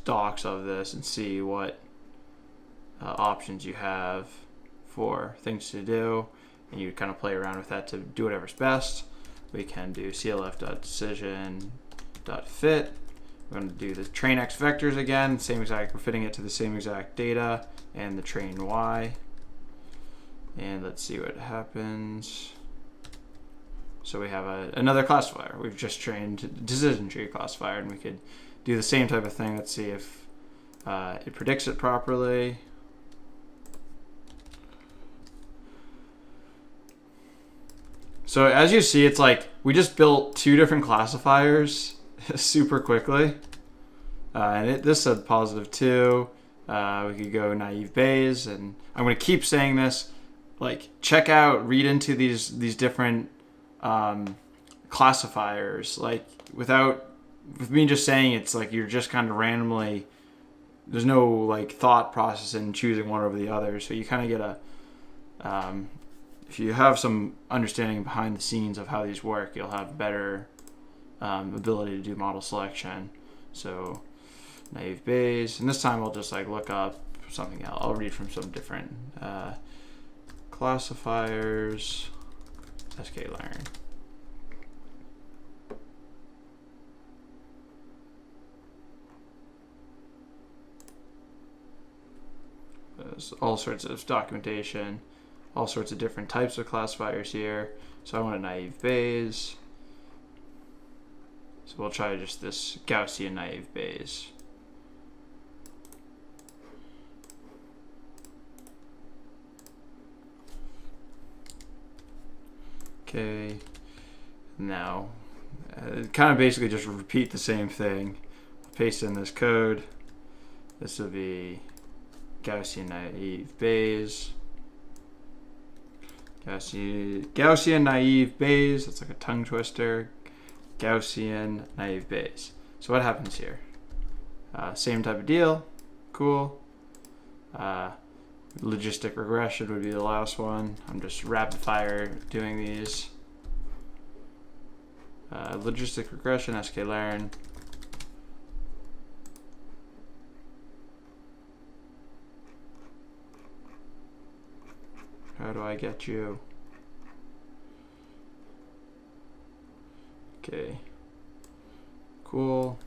docs of this and see what options you have for things to do, and you kind of play around with that to do whatever's best. We can do clf.decision.fit. We're going to do the train x vectors again, same exact, we're fitting it to the same exact data and the train y. And let's see what happens. So we have another classifier. We've just trained decision tree classifier, and we could do the same type of thing. Let's see if it predicts it properly. So as you see, it's like we just built two different classifiers super quickly. And this said +2. We could go naive Bayes, and I'm going to keep saying this. Like, check out, read into these different classifiers. Like, with me just saying it's like you're just kind of randomly, there's no like thought process in choosing one over the other. So you kind of get if you have some understanding behind the scenes of how these work, you'll have better ability to do model selection. So naive Bayes, and this time I'll just like look up something else. I'll read from some different classifiers, sklearn. There's all sorts of documentation, all sorts of different types of classifiers here. So I want a naive Bayes. So we'll try just this Gaussian naive Bayes. Okay, now kind of basically just repeat the same thing. Paste in this code. This will be Gaussian naive Bayes. Gaussian naive Bayes. That's like a tongue twister. Gaussian naive Bayes. So what happens here? Same type of deal. Cool. Logistic regression would be the last one. I'm just rapid fire doing these. Logistic regression, sklearn. How do I get you? Okay. Cool.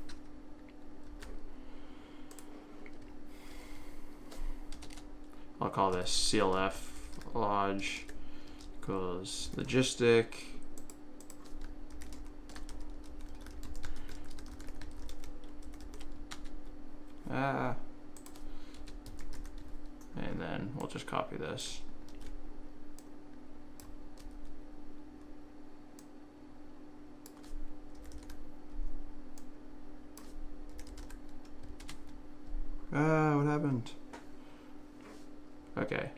I'll call this CLF log equals logistic. And then we'll just copy this. What happened? Okay.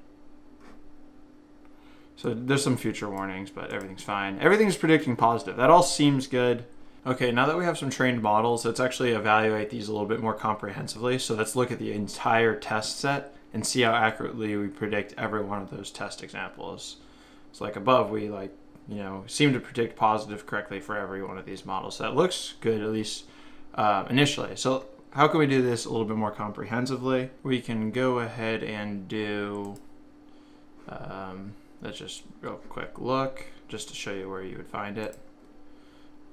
So there's some future warnings, but everything's fine. Everything's predicting positive. That all seems good. Okay, now that we have some trained models, let's actually evaluate these a little bit more comprehensively. So let's look at the entire test set and see how accurately we predict every one of those test examples. So like above, we seem to predict positive correctly for every one of these models. So that looks good, at least initially. So how can we do this a little bit more comprehensively? We can go ahead and do, let's just real quick look, just to show you where you would find it.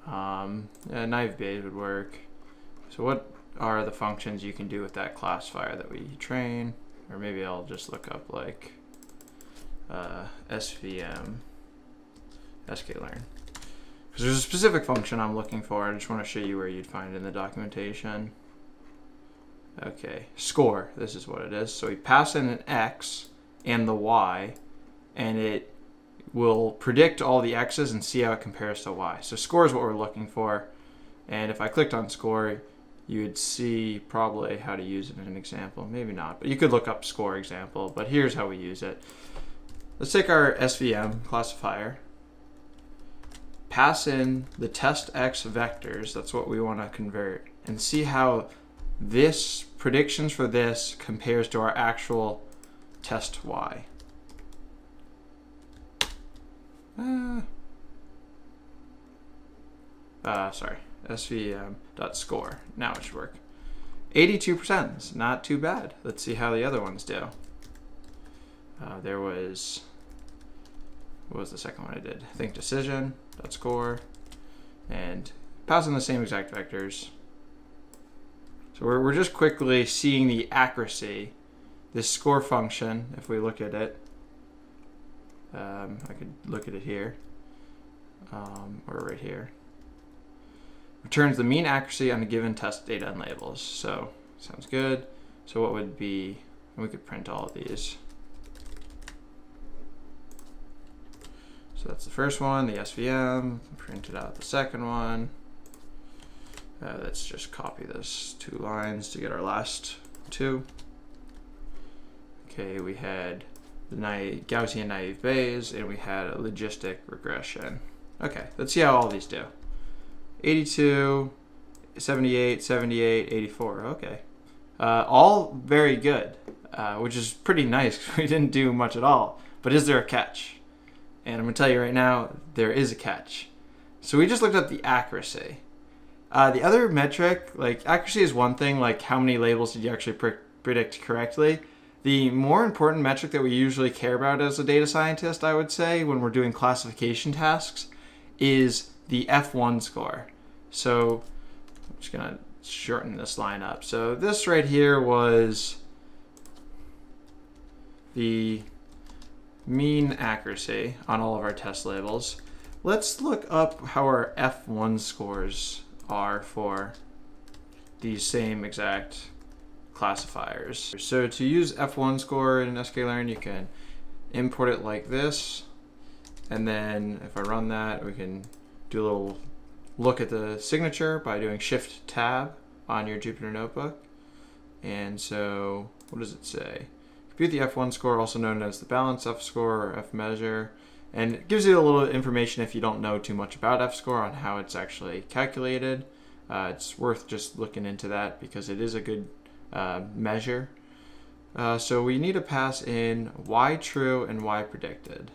Naive Bayes would work. So what are the functions you can do with that classifier that we train? Or maybe I'll just look up like SVM, sklearn. Because there's a specific function I'm looking for. I just want to show you where you'd find it in the documentation. Okay, score, this is what it is. So we pass in an X and the Y, and it will predict all the X's and see how it compares to Y. So score is what we're looking for. And if I clicked on score, you would see probably how to use it in an example. Maybe not, but you could look up score example. But here's how we use it. Let's take our SVM classifier. pass in the test x vectors, that's what we want to convert, and see how this predictions for this compares to our actual test y. Sorry, svm.score. Now it should work. 82% is not too bad. Let's see how the other ones do. There was, what was the second one I did? I think decision.score, and passing the same exact vectors. So we're just quickly seeing the accuracy. This score function, if we look at it, I could look at it here, or right here, returns the mean accuracy on a given test data and labels. So sounds good. So what would be, and we could print all of these. So that's the first one, the SVM, printed out the second one. Let's just copy this 2 lines to get our last 2. Okay, we had the Gaussian naive Bayes, and we had a logistic regression. Okay, let's see how all these do. 82, 78, 78, 84. Okay. All very good, which is pretty nice because we didn't do much at all. But is there a catch? And I'm going to tell you right now, there is a catch. So we just looked up the accuracy. The other metric, like accuracy is one thing, like how many labels did you actually predict correctly. The more important metric that we usually care about as a data scientist, I would say, when we're doing classification tasks, is the F1 score. So I'm just going to shorten this line up. So this right here was the mean accuracy on all of our test labels. Let's look up how our F1 scores are for these same exact classifiers. So to use F1 score in sklearn, you can import it like this, and then if I run that, we can do a little look at the signature by doing Shift Tab on your Jupyter Notebook. And so what does it say? Compute the F1 score, also known as the balance F score or F measure. And it gives you a little information if you don't know too much about F score on how it's actually calculated. It's worth just looking into that because it is a good measure. So we need to pass in Y true and Y predicted.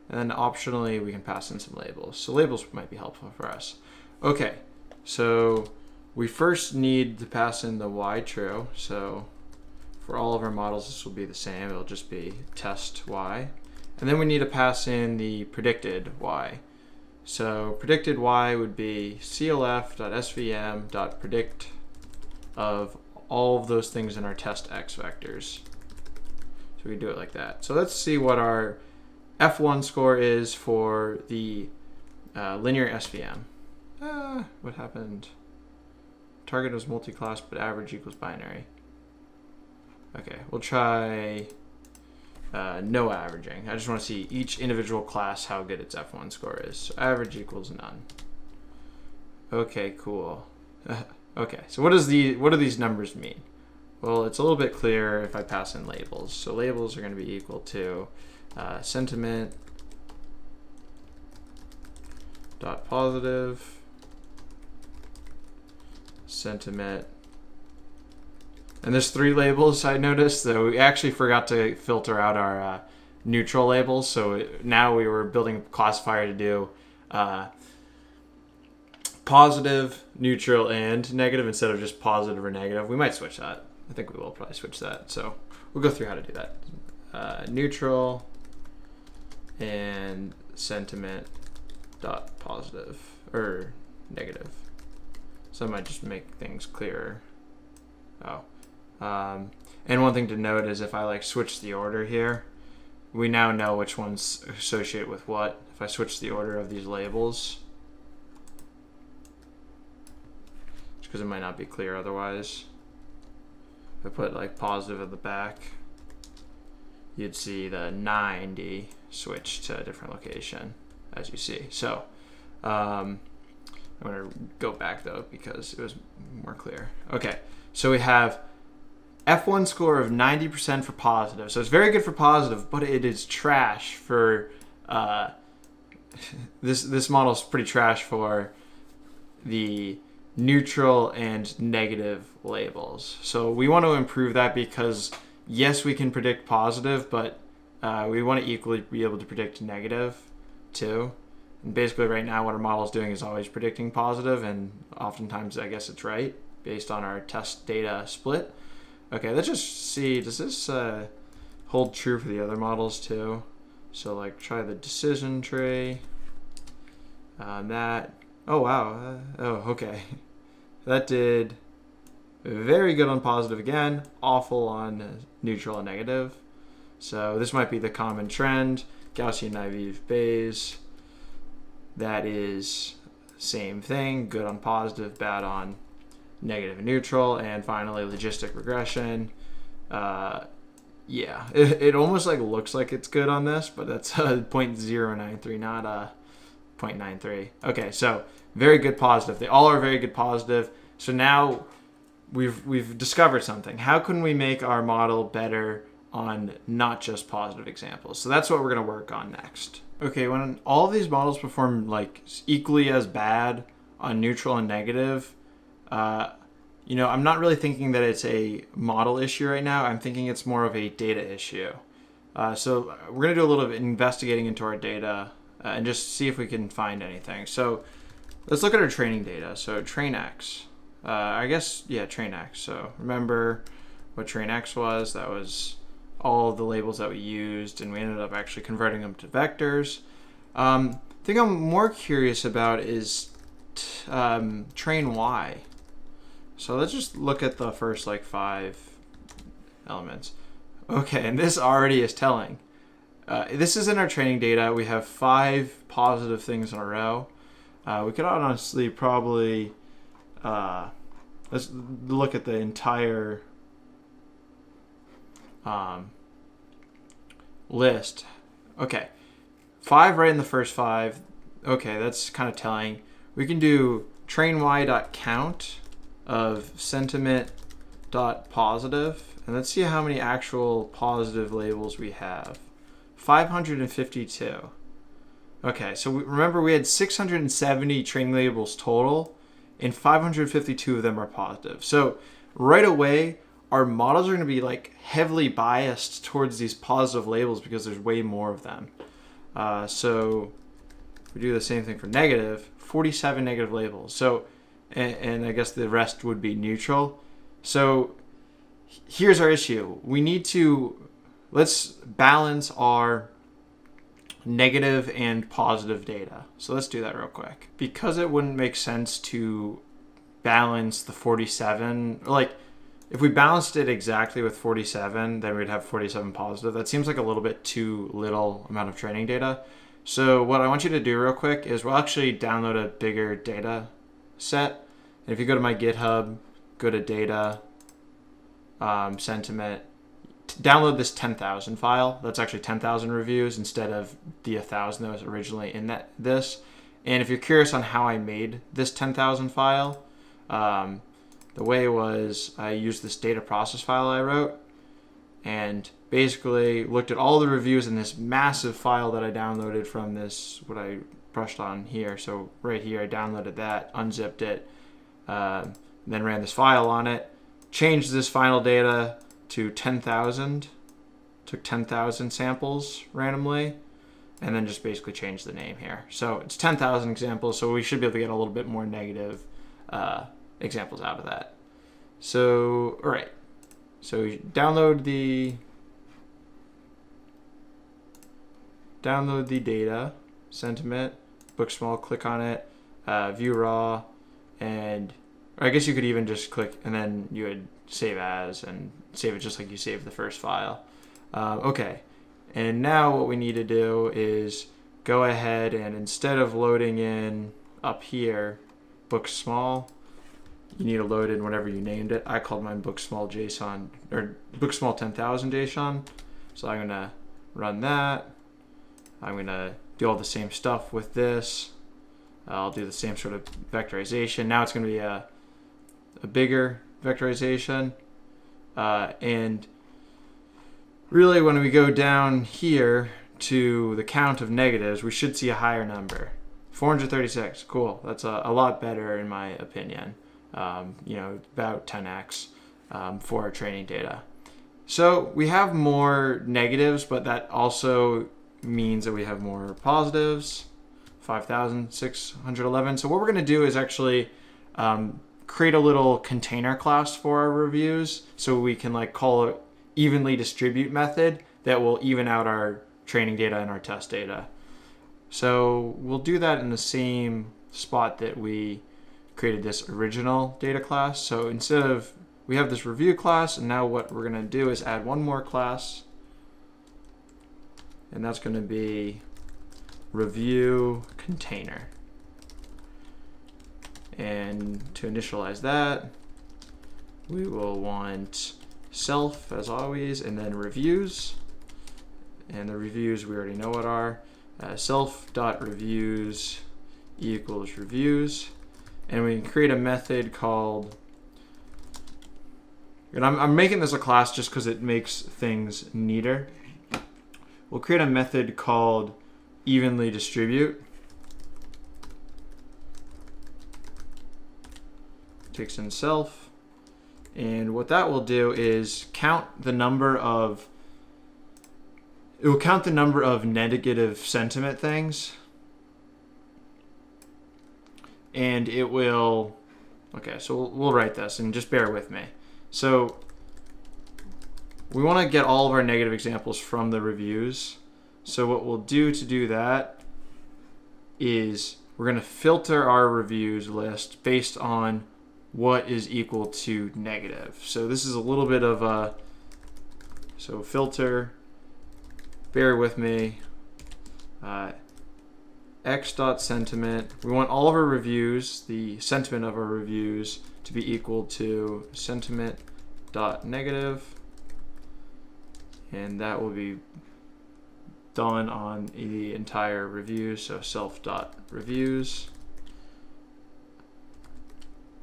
And then optionally we can pass in some labels. So labels might be helpful for us. Okay, so we first need to pass in the Y true. So for all of our models, this will be the same. It'll just be test Y. And then we need to pass in the predicted Y. So predicted Y would be clf.svm.predict of all of those things in our test X vectors. So we do it like that. So let's see what our F1 score is for the linear SVM. What happened? Target was multi-class, but average equals binary. Okay, we'll try no averaging. I just want to see each individual class how good its F1 score is. So average equals none. Okay, cool. Okay, so what do these numbers mean? Well, it's a little bit clearer if I pass in labels. So labels are going to be equal to sentiment dot positive, sentiment. And there's 3 labels I noticed, so we actually forgot to filter out our neutral labels. So now we were building a classifier to do positive, neutral, and negative instead of just positive or negative. We might switch that. I think we will probably switch that. So we'll go through how to do that. Neutral and sentiment dot positive or negative. So I might just make things clearer. And one thing to note is if I like switch the order here, we now know which ones associate with what. If I switch the order of these labels, just because it might not be clear otherwise. If I put like positive at the back, you'd see the 90 switch to a different location, as you see. So I'm going to go back though because it was more clear. Okay, so we have F1 score of 90% for positive. So it's very good for positive, but it is trash for this model's pretty trash for the neutral and negative labels. So we want to improve that because yes, we can predict positive, but we want to equally be able to predict negative too. And basically right now what our model is doing is always predicting positive, and oftentimes I guess it's right based on our test data split. Okay, let's just see, does this hold true for the other models too? So like try the decision tree. That, oh wow, okay. That did very good on positive again, awful on neutral and negative. So this might be the common trend. Gaussian naive Bayes, that is same thing, good on positive, bad on negative and neutral. And finally, logistic regression. Yeah, it almost like looks like it's good on this, but that's 0.093, not 0.93. Okay, so very good positive. They all are very good positive. So now we've discovered something. How can we make our model better on not just positive examples? So that's what we're going to work on next. Okay, when all of these models perform like equally as bad on neutral and negative, you know, I'm not really thinking that it's a model issue right now. I'm thinking it's more of a data issue. So we're going to do a little bit of investigating into our data and just see if we can find anything. So let's look at our training data. So TrainX, I guess, yeah, TrainX. So remember what TrainX was. That was all of the labels that we used, and we ended up actually converting them to vectors. The thing I'm more curious about is train Y. So let's just look at the first like 5 elements. Okay, and this already is telling. This is in our training data. We have 5 positive things in a row. We could honestly probably, let's look at the entire list. Okay, 5 right in the first 5. Okay, that's kind of telling. We can do train y.count of sentiment dot positive, and let's see how many actual positive labels we have. 552. Okay, so remember we had 670 training labels total, and 552 of them are positive. So right away, our models are going to be like heavily biased towards these positive labels because there's way more of them. So we do the same thing for negative, 47 negative labels. So, and I guess the rest would be neutral. So here's our issue. We need to, let's balance our negative and positive data. So let's do that real quick. Because it wouldn't make sense to balance the 47, like if we balanced it exactly with 47, then we'd have 47 positive. That seems like a little bit too little amount of training data. So what I want you to do real quick is we'll actually download a bigger data set. And if you go to my GitHub, go to data, sentiment, download this 10,000 file. That's actually 10,000 reviews instead of the 1,000 that was originally in this. And if you're curious on how I made this 10,000 file, the way was I used this data process file I wrote and basically looked at all the reviews in this massive file that I downloaded from this, what I brushed on here. So right here, I downloaded that, unzipped it, then ran this file on it, changed this final data to 10,000, took 10,000 samples randomly, and then just basically changed the name here. So it's 10,000 examples, so we should be able to get a little bit more negative examples out of that. So, all right. So you download the data, sentiment, book small, click on it, view raw, and or I guess you could even just click and then you would save as and save it just like you saved the first file. Okay, and now what we need to do is go ahead and instead of loading in up here, book small, you need to load in whatever you named it. I called mine book small JSON or book small 10,000 JSON. So I'm gonna run that. I'm gonna do all the same stuff with this. I'll do the same sort of vectorization. Now it's gonna be a bigger vectorization. And really when we go down here to the count of negatives, we should see a higher number. 436, cool. That's a lot better in my opinion. About 10x for our training data. So we have more negatives, but that also means that we have more positives, 5,611. So what we're going to do is actually create a little container class for our reviews, so we can call it evenly distribute method that will even out our training data and our test data. So we'll do that in the same spot that we created this original data class. So instead of, we have this review class, and now what we're going to do is add one more class, and that's going to be review container. And to initialize that, we will want self as always, and then reviews. And the reviews we already know what are. Self.reviews equals reviews. And we can create a method called, and I'm making this a class just because it makes things neater. We'll create a method called evenly distribute. Takes in self, and what that will do is count the number of, it will count the number of negative sentiment things, and it will, okay, so we'll write this and just bear with me. So we want to get all of our negative examples from the reviews. So what we'll do to do that is we're going to filter our reviews list based on what is equal to negative. So this is a little bit of a, so filter, bear with me, x.sentiment. We want all of our reviews, the sentiment of our reviews, to be equal to sentiment.negative, and that will be done on the entire review, so self.reviews.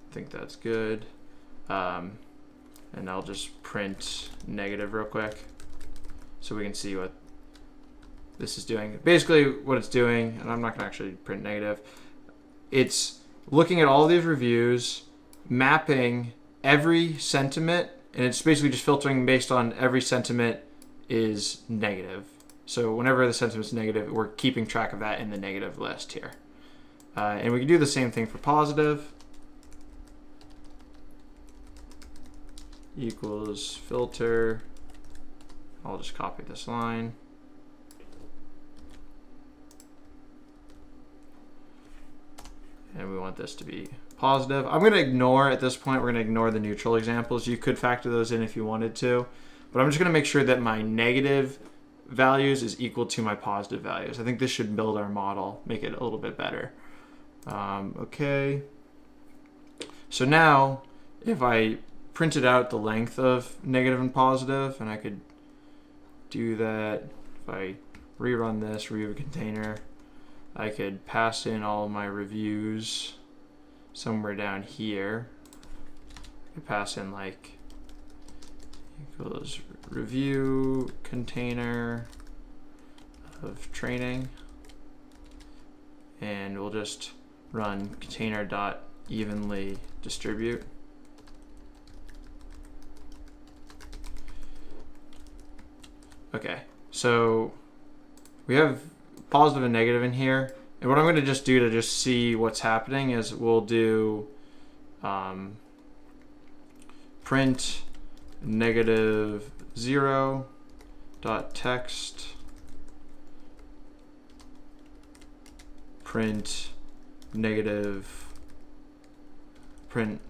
I think that's good. And I'll just print negative real quick so we can see what this is doing. Basically what it's doing, and I'm not gonna actually print negative, it's looking at all these reviews, mapping every sentiment, and it's basically just filtering based on every sentiment is negative. So whenever the sentiment is negative, we're keeping track of that in the negative list here. And we can do the same thing for positive. Equals filter. I'll just copy this line. And we want this to be positive. I'm going to ignore, at this point, we're going to ignore the neutral examples. You could factor those in if you wanted to, but I'm just going to make sure that my negative values is equal to my positive values. I think this should build our model, make it a little bit better. Okay. So now, if I printed out the length of negative and positive, and I could do that if I rerun this, review a container, I could pass in all of my reviews somewhere down here. I could pass in equals review container of training, and we'll just run container dot evenly distribute. Okay, so we have positive and negative in here, and what I'm going to just do to just see what's happening is we'll do print negative 0 dot text, print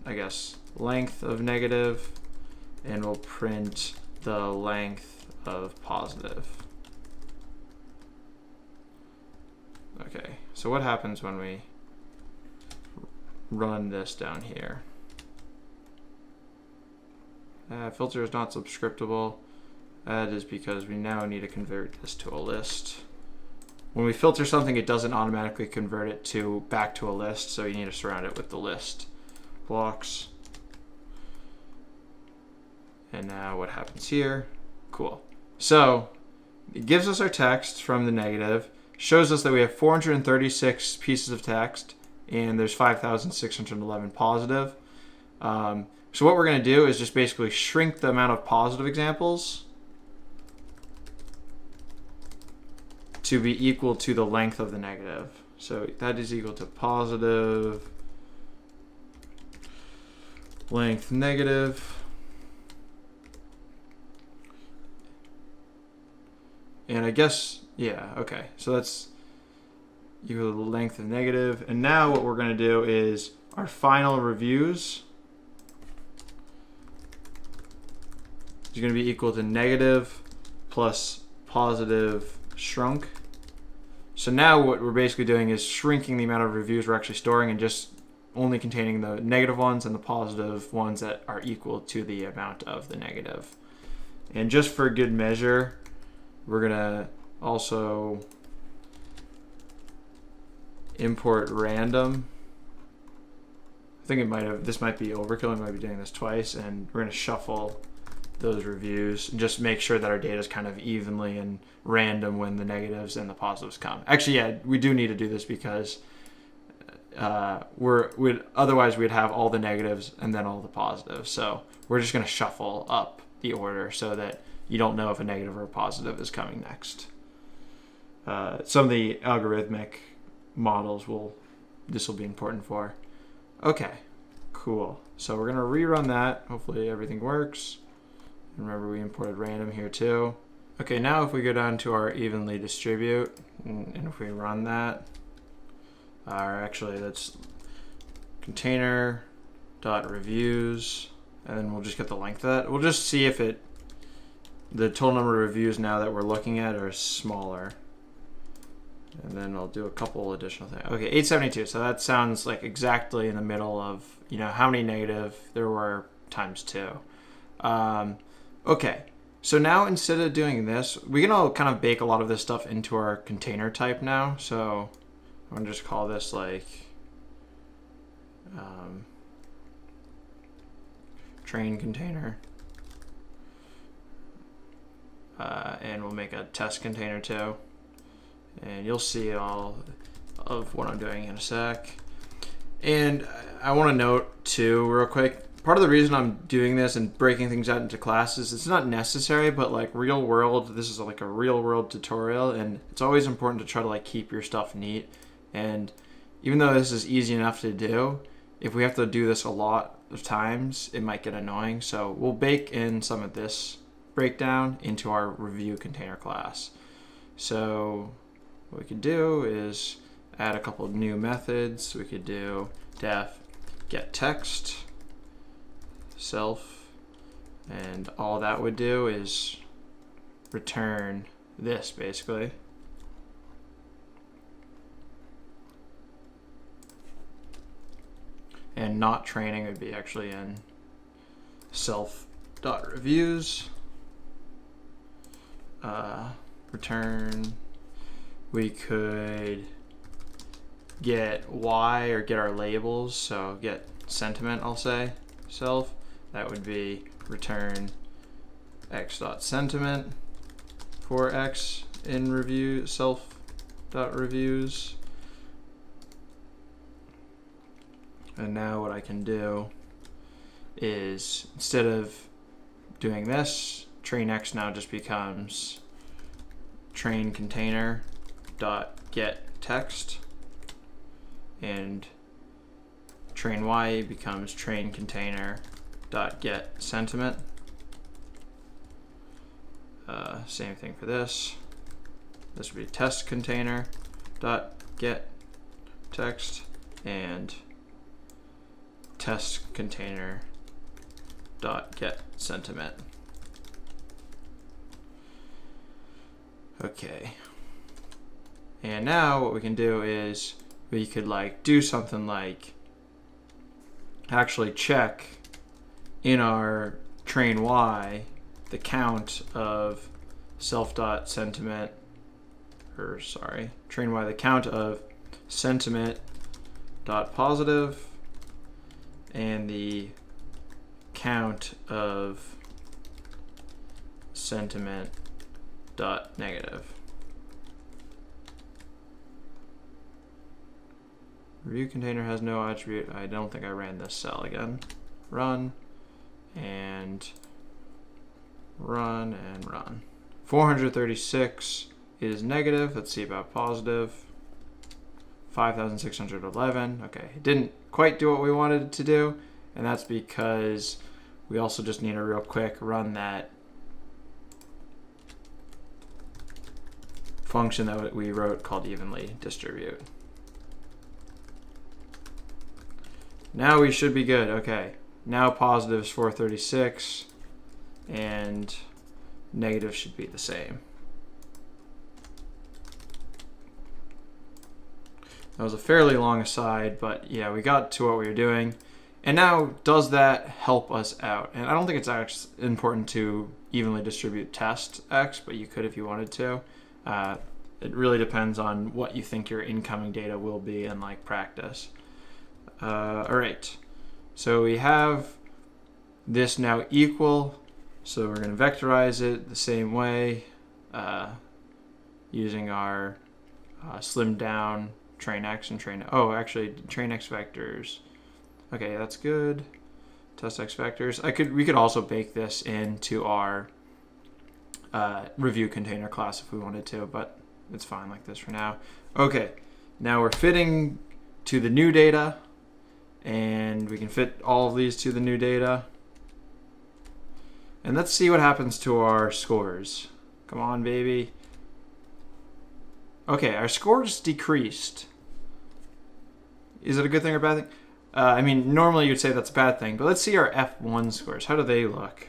I guess length of negative, and we'll print the length of positive. Okay, so what happens when we run this down here? Filter is not subscriptable. That is because we now need to convert this to a list. When we filter something, it doesn't automatically convert it back to a list, so you need to surround it with the list blocks. And now what happens here? Cool. So it gives us our text from the negative, shows us that we have 436 pieces of text, and there's 5,611 positive. So what we're going to do is just basically shrink the amount of positive examples to be equal to the length of the negative. So that is equal to positive length negative. And I guess, yeah, okay. So that's equal to the length of negative. And now what we're going to do is our final reviews is going to be equal to negative plus positive shrunk. So now what we're basically doing is shrinking the amount of reviews we're actually storing and just only containing the negative ones and the positive ones that are equal to the amount of the negative. And just for good measure, we're gonna also import random. I think this might be overkill. We might be doing this twice, and we're gonna shuffle those reviews and just make sure that our data is kind of evenly and random when the negatives and the positives come. Actually, yeah, we do need to do this because otherwise we'd have all the negatives and then all the positives. So we're just going to shuffle up the order so that you don't know if a negative or a positive is coming next. Some of the algorithmic models this will be important for. Okay, cool. So we're going to rerun that. Hopefully everything works. Remember, we imported random here too. Okay, now if we go down to our evenly distribute, and if we run that, or actually that's container dot reviews, and then we'll just get the length of that. We'll just see if the total number of reviews now that we're looking at are smaller. And then I'll do a couple additional things. Okay, 872. So that sounds like exactly in the middle of, how many negative there were times 2. Okay, so now instead of doing this, we can all kind of bake a lot of this stuff into our container type now. So I'm going to just call this like train container. And we'll make a test container too. And you'll see all of what I'm doing in a sec. And I want to note too, real quick, part of the reason I'm doing this and breaking things out into classes, it's not necessary, but like real world, this is like a real world tutorial, and it's always important to try to like keep your stuff neat. And even though this is easy enough to do, if we have to do this a lot of times, it might get annoying. So we'll bake in some of this breakdown into our review container class. So what we could do is add a couple of new methods. We could do def get text self, and all that would do is return this basically. And not training would be actually in self.reviews. Return. We could get Y or get our labels. So get sentiment, I'll say, self. That would be return x.sentiment for x in review self.reviews. And now what I can do is, instead of doing this, train x now just becomes train container dot get text, and train y becomes train container dot get sentiment. Same thing for this. This would be test container dot get text and test container dot get sentiment. Okay. And now what we can do is we could like do something like actually check in our train y the count of self.sentiment, or sorry, train y the count of sentiment dot positive and the count of sentiment dot negative. Review container has no attribute. I don't think I ran this cell again. Run and run and run. 436 is negative. Let's see about positive. 5,611. Okay, it didn't quite do what we wanted it to do, and that's because we also just need to real quick run that function that we wrote called evenly distribute. Now we should be good. Okay, now positive is 436 and negative should be the same. That was a fairly long aside, but yeah, we got to what we were doing. And now, does that help us out? And I don't think it's actually important to evenly distribute test x, but you could if you wanted to. It really depends on what you think your incoming data will be in like practice. All right, so we have this now equal. So we're going to vectorize it the same way using our slimmed down train x and train, oh, actually train x vectors. Okay, that's good. Test x vectors. We could also bake this into our review container class if we wanted to, but it's fine like this for now. Okay, now we're fitting to the new data, and we can fit all of these to the new data. And let's see what happens to our scores. Come on, baby. Okay, our scores decreased. Is it a good thing or bad thing? I mean, normally you'd say that's a bad thing, but let's see our F1 scores. How do they look?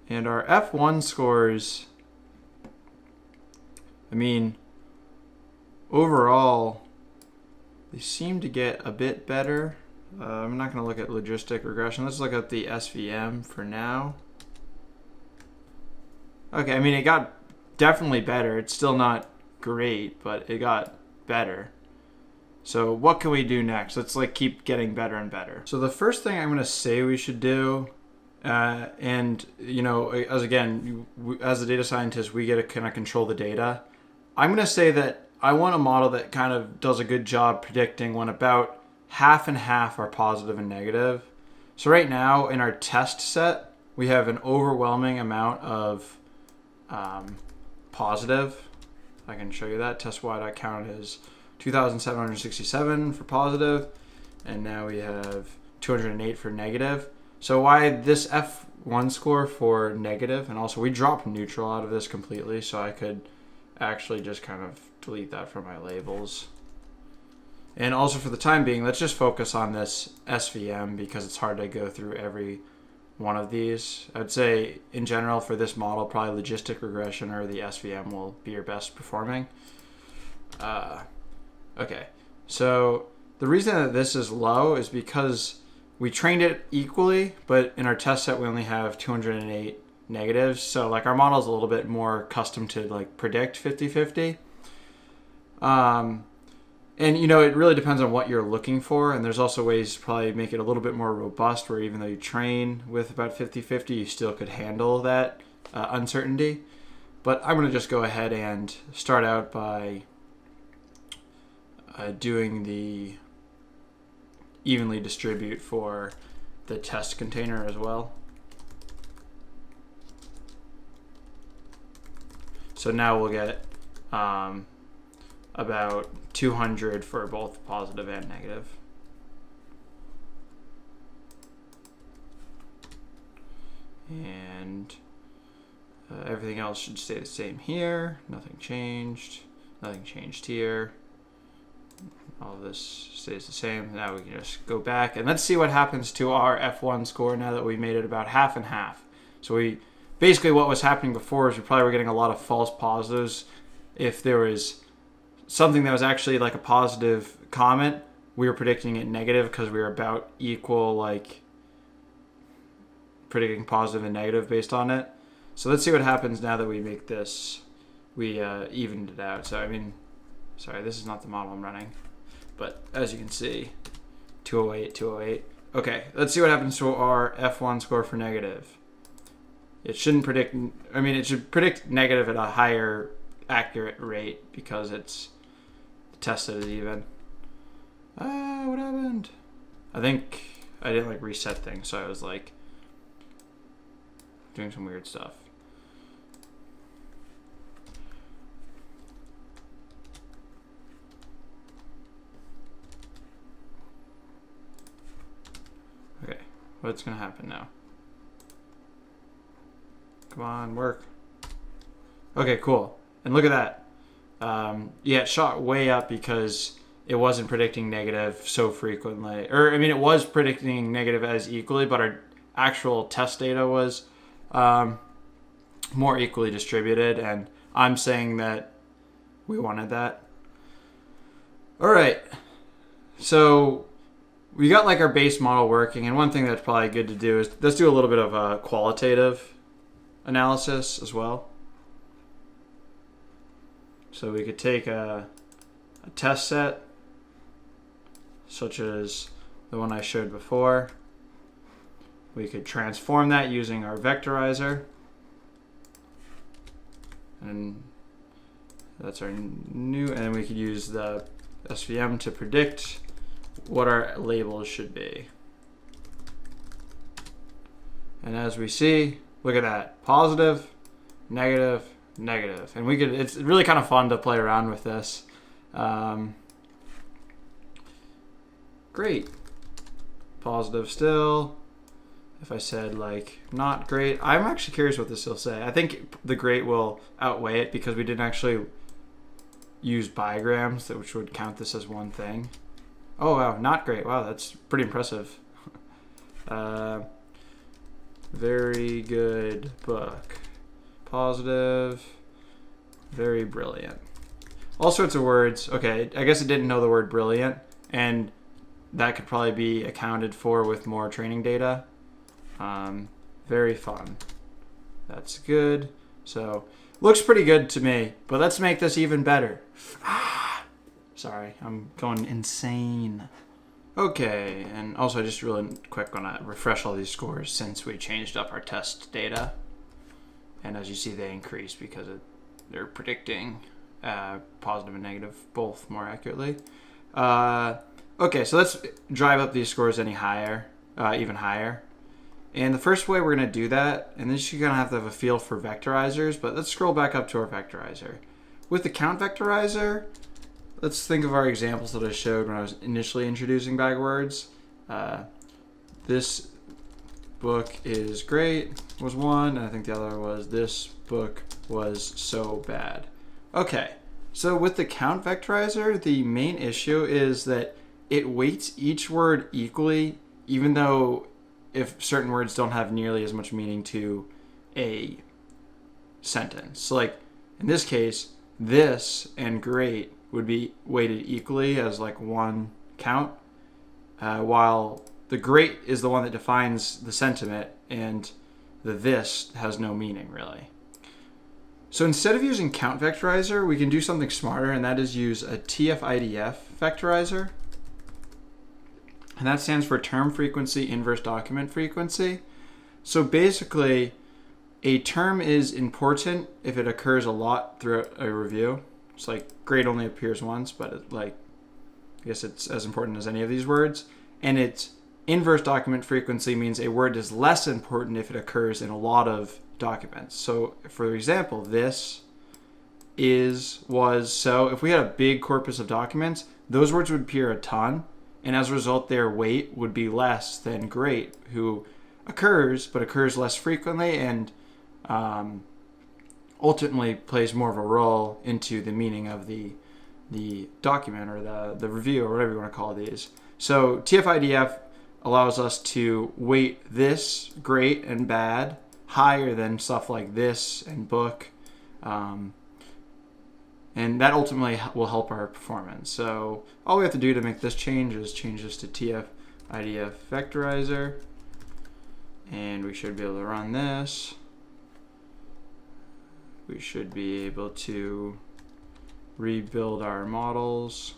And our F1 scores, I mean, overall, they seem to get a bit better. I'm not going to look at logistic regression. Let's look at the SVM for now. Okay, I mean, it got definitely better. It's still not great, but it got better. So what can we do next? Let's like keep getting better and better. So the first thing I'm going to say we should do, and you know, as a data scientist, we get to kind of control the data. I'm going to say that I want a model that kind of does a good job predicting when about half and half are positive and negative. So right now in our test set, we have an overwhelming amount of positive. I can show you that. Test y.count is 2,767 for positive, and now we have 208 for negative. So why this F1 score for negative, and also we dropped neutral out of this completely, so I could actually just kind of delete that from my labels. And also for the time being, let's just focus on this SVM because it's hard to go through every one of these. I'd say in general for this model, probably logistic regression or the SVM will be your best performing. Okay, so the reason that this is low is because we trained it equally, but in our test set we only have 208 negatives. So like our model is a little bit more custom to like predict 50-50. And you know, it really depends on what you're looking for, and there's also ways to probably make it a little bit more robust where even though you train with about 50-50, you still could handle that uncertainty. But I'm going to just go ahead and start out by doing the evenly distribute for the test container as well. So now we'll get about 200 for both positive and negative. And everything else should stay the same here. Nothing changed. Nothing changed here. All of this stays the same. Now we can just go back and let's see what happens to our F1 score now that we made it about half and half. So we basically what was happening before is we probably were getting a lot of false positives. If there was something that was actually like a positive comment, we were predicting it negative because we were about equal, like predicting positive and negative based on it. So let's see what happens now that we make this, we evened it out. So I mean, sorry, this is not the model I'm running, but as you can see, 208, 208. Okay, let's see what happens to our F1 score for negative. it shouldn't predict, I mean, it should predict negative at a higher accurate rate because it's tested as even. What happened? I think I didn't like reset things, so I was like doing some weird stuff. Okay, what's gonna happen now? Come on, work. Okay, cool. And look at that. Yeah, it shot way up because it wasn't predicting negative so frequently. Or, I mean, it was predicting negative as equally, but our actual test data was more equally distributed. And I'm saying that we wanted that. All right. So we got like our base model working. And one thing that's probably good to do is let's do a little bit of a qualitative analysis as well. So we could take a test set, such as the one I showed before. We could transform that using our vectorizer. And that's our new, and then we could use the SVM to predict what our labels should be. And as we see, look at that, positive, negative, negative. And we could, it's really kind of fun to play around with this. Great. Positive still. If I said like not great, I'm actually curious what this will say. I think the great will outweigh it because we didn't actually use bigrams, which would count this as one thing. Oh wow, not great. Wow, that's pretty impressive. Very good book. Positive. Very brilliant. All sorts of words. Okay, I guess it didn't know the word brilliant, and that could probably be accounted for with more training data. Very fun. That's good. So, looks pretty good to me, but let's make this even better. Sorry, I'm going insane. Okay, and also just really quick want to refresh all these scores since we changed up our test data. And as you see, they increase because they're predicting positive and negative both more accurately. Okay, so let's drive up these scores any higher, even higher. And the first way we're going to do that, and this you're going to have a feel for vectorizers, but let's scroll back up to our vectorizer. With the count vectorizer, let's think of our examples that I showed when I was initially introducing bagwords. This book is great was one, and I think the other was this book was so bad. Okay, so with the count vectorizer, the main issue is that it weights each word equally, even though if certain words don't have nearly as much meaning to a sentence. So like in this case, this and great would be weighted equally as like one count, while the great is the one that defines the sentiment and the this has no meaning really. So instead of using count vectorizer, we can do something smarter, and that is use a TF-IDF vectorizer. And that stands for term frequency inverse document frequency. So basically, a term is important if it occurs a lot throughout a review. It's like great only appears once, but I guess it's as important as any of these words. And its inverse document frequency means a word is less important if it occurs in a lot of documents. So for example, this, is, was, so. If we had a big corpus of documents, those words would appear a ton. And as a result, their weight would be less than great, who occurs, but occurs less frequently and ultimately plays more of a role into the meaning of the document or the review or whatever you want to call these. So TF-IDF allows us to weight this, great and bad, higher than stuff like this and book. And that ultimately will help our performance. So all we have to do to make this change is change this to TF-IDF vectorizer. And we should be able to run this. We should be able to rebuild our models.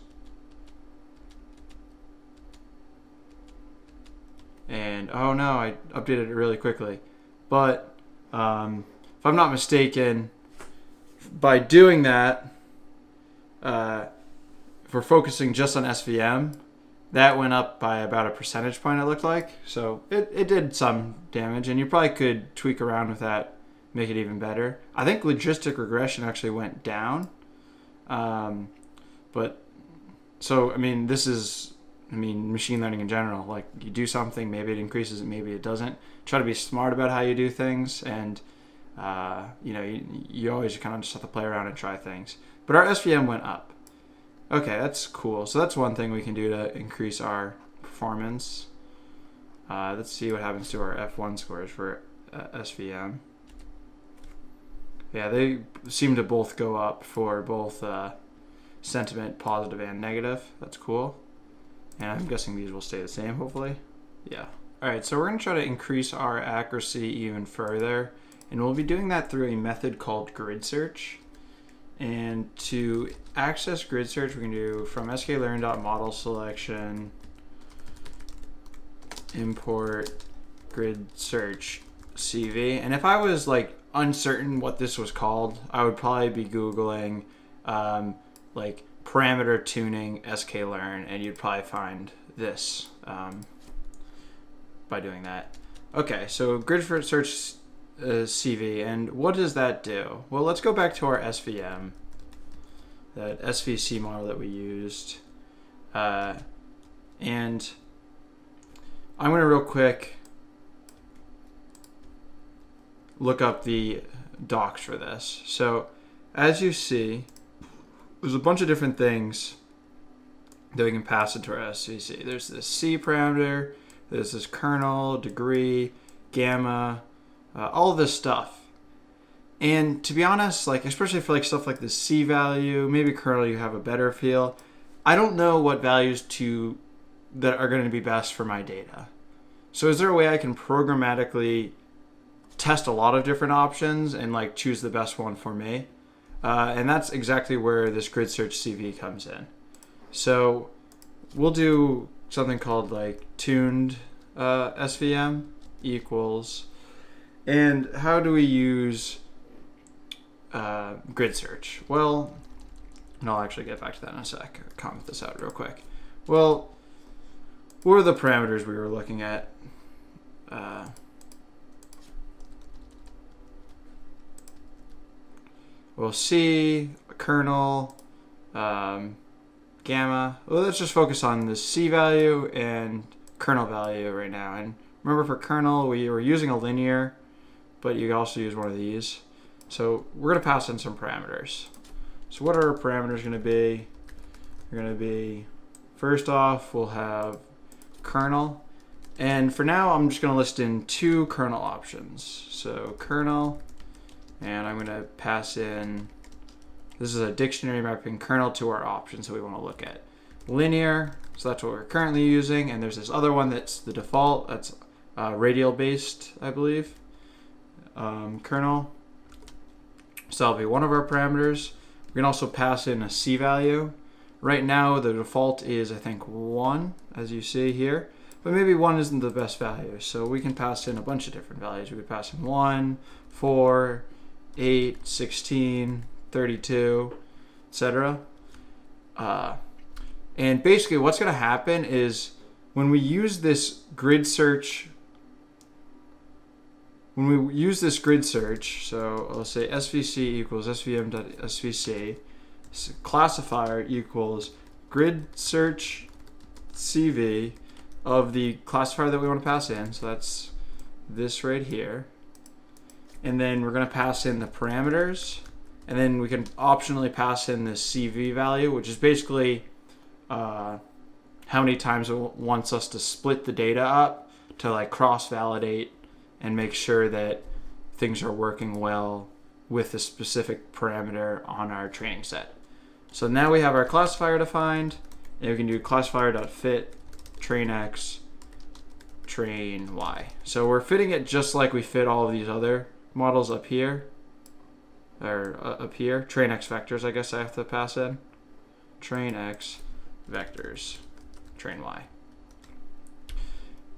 And oh no, I updated it really quickly. But If I'm not mistaken, by doing that, if we're focusing just on SVM, that went up by about a percentage point, it looked like. So it did some damage, and you probably could tweak around with that, make it even better. I think logistic regression actually went down. But so, I mean, machine learning in general, like you do something, maybe it increases it, maybe it doesn't. Try to be smart about how you do things, and you always kind of just have to play around and try things. But our SVM went up. Okay, that's cool. So that's one thing we can do to increase our performance. Let's see what happens to our F1 scores for SVM. Yeah, they seem to both go up for both sentiment, positive and negative. That's cool. And I'm guessing these will stay the same, hopefully. Yeah. All right, so we're going to try to increase our accuracy even further. And we'll be doing that through a method called grid search. And to access grid search, we can do from sklearn.model selection import grid search CV. And if I was like uncertain what this was called, I would probably be Googling like parameter tuning sklearn, and you'd probably find this by doing that. Okay, so grid search CV, and what does that do? Well, let's go back to our SVM, that SVC model that we used, and I'm going to real quick look up the docs for this. So as you see, there's a bunch of different things that we can pass into our SVC. There's this C parameter, there's this kernel, degree, gamma, all of this stuff. And to be honest, like especially for like stuff like the C value, maybe kernel, you have a better feel. I don't know what values that are going to be best for my data. So is there a way I can programmatically test a lot of different options and like choose the best one for me? And that's exactly where this grid search CV comes in. So we'll do something called like tuned SVM equals, and how do we use grid search? Well, and I'll actually get back to that in a sec. Comment this out real quick. Well, what were the parameters we were looking at? Well, C, kernel, gamma. Well, let's just focus on the C value and kernel value right now. And remember, for kernel, we were using a linear, but you can also use one of these. So we're going to pass in some parameters. So what are our parameters going to be? They're going to be, first off, we'll have kernel. And for now, I'm just going to list in 2 kernel options. So kernel, and I'm going to pass in, this is a dictionary mapping kernel to our options that we want to look at. Linear, so that's what we're currently using. And there's this other one that's the default, that's radial based, I believe, kernel. So that'll be one of our parameters. We can also pass in a C value. Right now, the default is, I think, 1, as you see here. But maybe 1 isn't the best value. So we can pass in a bunch of different values. We could pass in 1, 4, 8, 16, 32, etc. And basically what's going to happen is when we use this grid search, so I'll say SVC equals svm.svc, classifier equals grid search CV of the classifier that we want to pass in. So that's this right here. And then we're going to pass in the parameters, and then we can optionally pass in the CV value, which is basically how many times it wants us to split the data up to like cross-validate and make sure that things are working well with a specific parameter on our training set. So now we have our classifier defined, and we can do classifier.fit train X, train Y. So we're fitting it just like we fit all of these other models up here, or up here. Train X vectors, I guess I have to pass in. Train X vectors, train Y.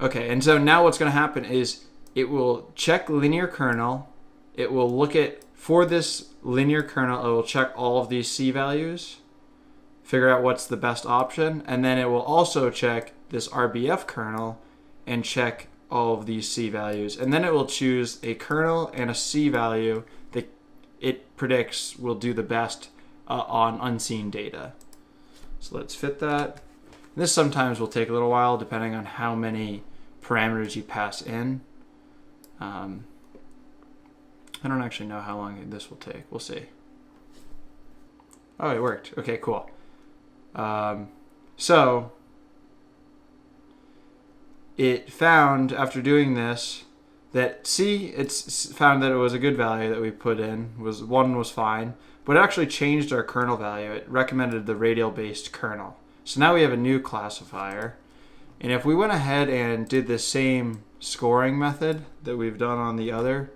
Okay, and so now what's going to happen is it will check linear kernel, it will look at, for this linear kernel, it will check all of these C values, figure out what's the best option, and then it will also check this RBF kernel and check all of these C values. And then it will choose a kernel and a C value that it predicts will do the best on unseen data. So let's fit that. This sometimes will take a little while depending on how many parameters you pass in. I don't actually know how long this will take. We'll see. Oh, it worked. Okay, cool. So it found, after doing this, that it's found that it was a good value that we put in. One was fine, but it actually changed our kernel value. It recommended the radial-based kernel. So now we have a new classifier. And if we went ahead and did the same scoring method that we've done on the other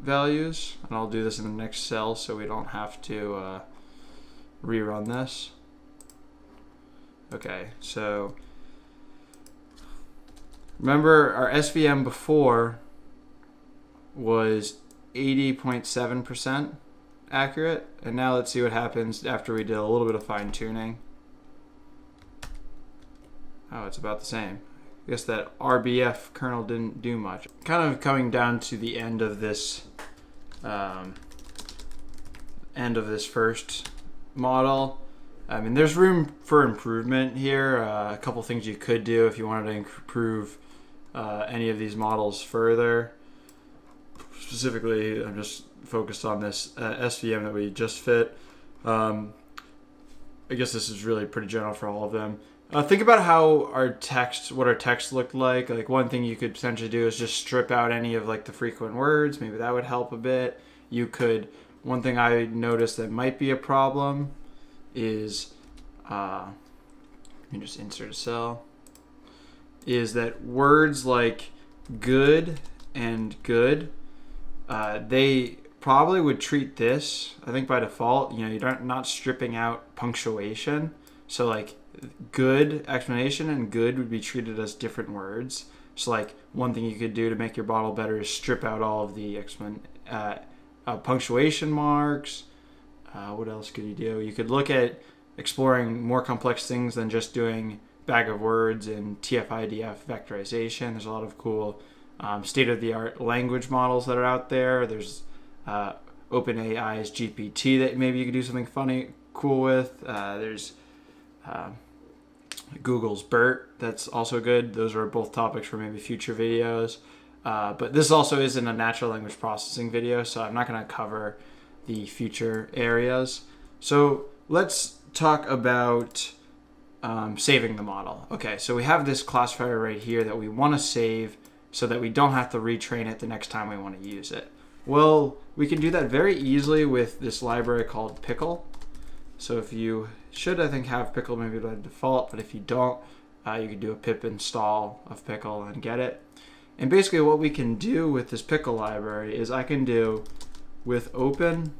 values, and I'll do this in the next cell so we don't have to rerun this. Okay, so remember our SVM before was 80.7% accurate, and now let's see what happens after we did a little bit of fine tuning. Oh, it's about the same. I guess that RBF kernel didn't do much. Kind of coming down to the end of this first model. I mean, there's room for improvement here. A couple things you could do if you wanted to improve any of these models further. Specifically, I'm just focused on this SVM that we just fit. I guess this is really pretty general for all of them. Think about how what our text looked like. Like, one thing you could potentially do is just strip out any of like the frequent words. Maybe that would help a bit. You could, one thing I noticed that might be a problem is, let me just insert a cell, is that words like good and good, they probably would treat this, I think by default, you're not stripping out punctuation. So like good explanation and good would be treated as different words. So like one thing you could do to make your model better is strip out all of the punctuation marks. What else could you do? You could look at exploring more complex things than just doing bag of words and TF-IDF vectorization. There's a lot of cool state-of-the-art language models that are out there. There's OpenAI's GPT that maybe you could do something cool with. There's Google's BERT that's also good. Those are both topics for maybe future videos. But this also isn't a natural language processing video, so I'm not going to cover the future areas. So let's talk about saving the model. Okay, so we have this classifier right here that we want to save so that we don't have to retrain it the next time we want to use it. Well, we can do that very easily with this library called Pickle. So if you should, I think, have Pickle maybe by default, but if you don't, you could do a pip install of Pickle and get it. And basically what we can do with this Pickle library is I can do with open,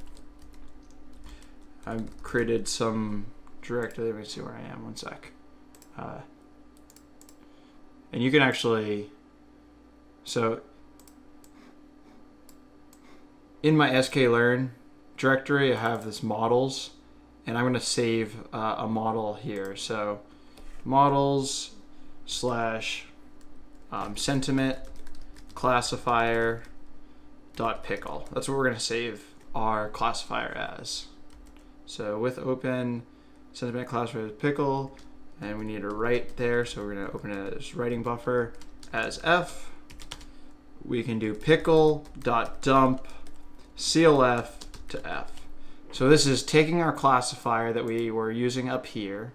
I've created some directory. Let me see where I am, one sec. And you can actually, so in my sklearn directory, I have this models, and I'm going to save a model here. So models / sentiment classifier .pickle. That's what we're going to save our classifier as. So with open sentiment classifier pickle, and we need a write there, so we're going to open it as writing buffer as f. We can do pickle.dump clf to f. So this is taking our classifier that we were using up here,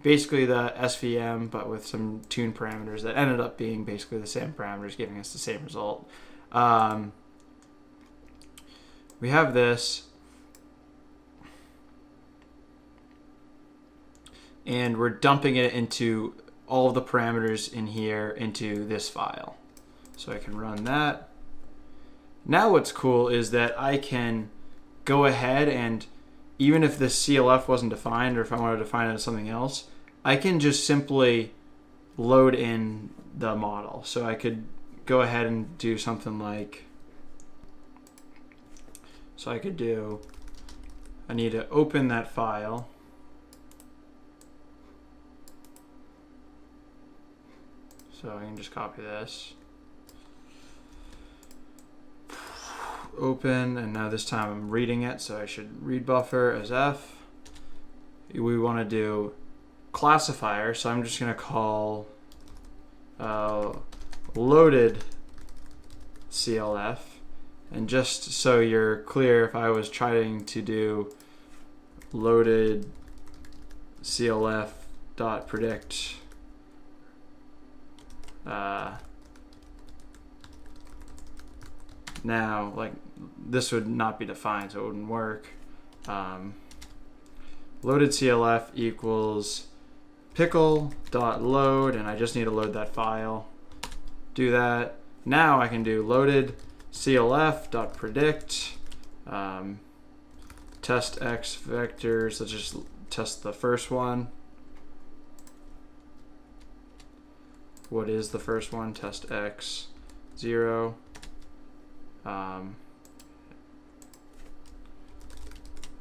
basically the SVM, but with some tune parameters that ended up being basically the same parameters, giving us the same result. We have this, and we're dumping it into all of the parameters in here into this file. So I can run that. Now what's cool is that I can go ahead and, even if this CLF wasn't defined, or if I wanted to define it as something else, I can just simply load in the model. So I could go ahead and do something like, so I could do, I need to open that file. So I can just copy this. Open, and now this time I'm reading it, so I should read buffer as F. We want to do classifier, so I'm just going to call loaded CLF. And just so you're clear, if I was trying to do loaded CLF dot predict now, like, this would not be defined, so it wouldn't work. Loaded CLF equals pickle dot load, and I just need to load that file. Do that. Now I can do loaded CLF dot predict test x vectors. Let's just test the first one. What is the first one? Test x 0.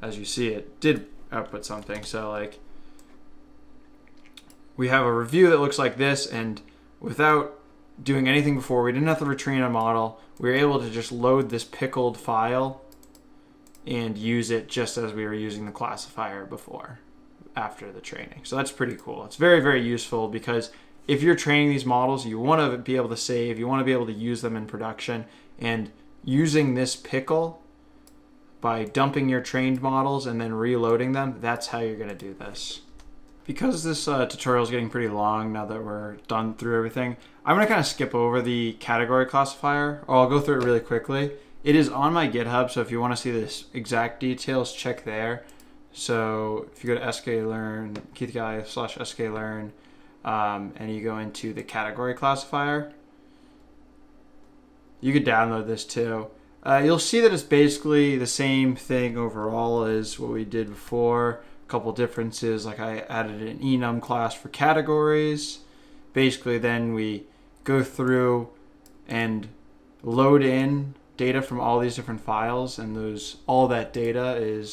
As you see, it did output something. So like, we have a review that looks like this, and without doing anything before, we didn't have to retrain a model. We were able to just load this pickled file and use it just as we were using the classifier before, after the training. So that's pretty cool. It's very, very useful, because if you're training these models, you want to be able to save, you want to be able to use them in production, and using this pickle by dumping your trained models and then reloading them, that's how you're going to do this. Because this tutorial is getting pretty long now that we're done through everything, I'm going to kind of skip over the category classifier, or I'll go through it really quickly. It is on my GitHub, so if you want to see this exact details, check there. So if you go to sklearn, keithguy/sklearn, and you go into the category classifier, you could download this too. You'll see that it's basically the same thing overall as what we did before. A couple differences, like I added an enum class for categories. Basically then we go through and load in data from all these different files, and all that data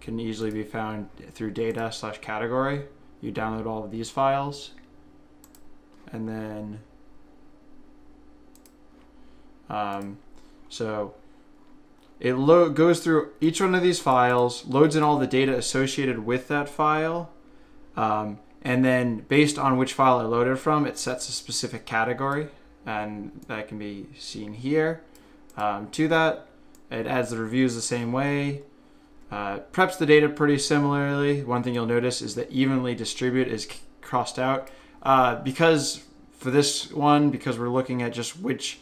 can easily be found through data/category. You download all of these files, and then so it goes through each one of these files, loads in all the data associated with that file, and then based on which file it loaded from, it sets a specific category, and that can be seen here. To that, it adds the reviews the same way, preps the data pretty similarly. One thing you'll notice is that evenly distribute is crossed out, because for this one, because we're looking at just which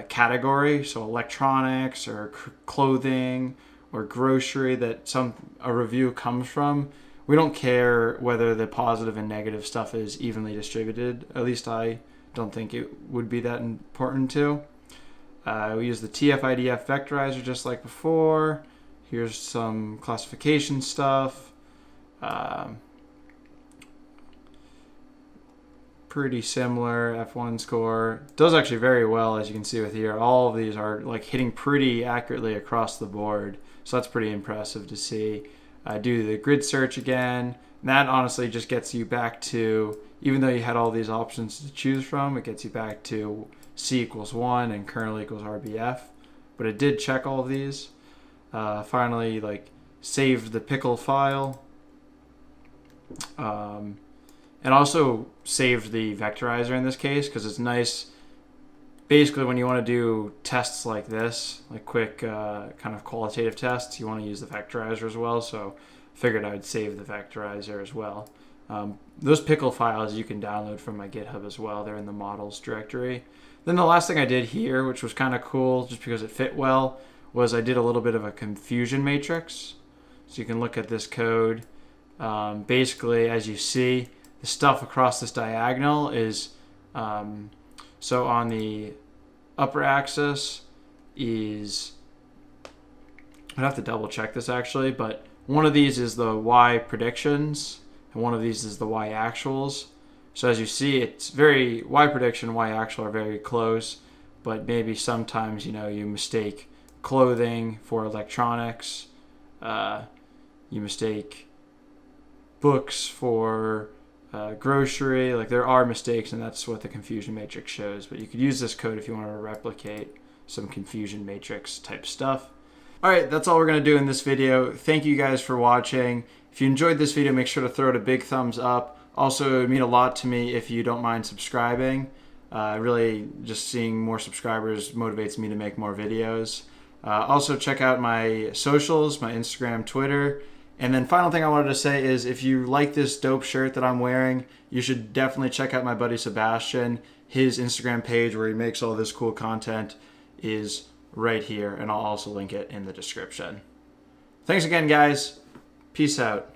category, so electronics or clothing or grocery that a review comes from, we don't care whether the positive and negative stuff is evenly distributed. At least I don't think it would be that important to. We use the TF-IDF vectorizer just like before. Here's some classification stuff. Pretty similar. F1 score does actually very well, as you can see with here. All of these are like hitting pretty accurately across the board, so that's pretty impressive to see. Do the grid search again. And that honestly just gets you back to, even though you had all these options to choose from, it gets you back to C equals 1 and kernel equals RBF. But it did check all of these. Finally, like, saved the pickle file. And also saved the vectorizer in this case, because it's nice. Basically, when you want to do tests like this, like quick kind of qualitative tests, you want to use the vectorizer as well. So I figured I'd save the vectorizer as well. Those pickle files you can download from my GitHub as well. They're in the models directory. Then the last thing I did here, which was kind of cool just because it fit well, was I did a little bit of a confusion matrix. So you can look at this code. Basically, as you see, the stuff across this diagonal is, so on the upper axis is, I'd have to double check this actually, but one of these is the Y predictions and one of these is the Y actuals. So as you see, it's very Y prediction and Y actual are very close, but maybe sometimes you mistake clothing for electronics. You mistake books for grocery. Like, there are mistakes, and that's what the confusion matrix shows. But you could use this code if you want to replicate some confusion matrix type stuff. All right, that's all we're going to do in this video. Thank you guys for watching. If you enjoyed this video, make sure to throw it a big thumbs up. Also, it would mean a lot to me if you don't mind subscribing. Really, just seeing more subscribers motivates me to make more videos. Also, check out my socials, my Instagram, Twitter. And then final thing I wanted to say is, if you like this dope shirt that I'm wearing, you should definitely check out my buddy Sebastian. His Instagram page where he makes all this cool content is right here, and I'll also link it in the description. Thanks again, guys. Peace out.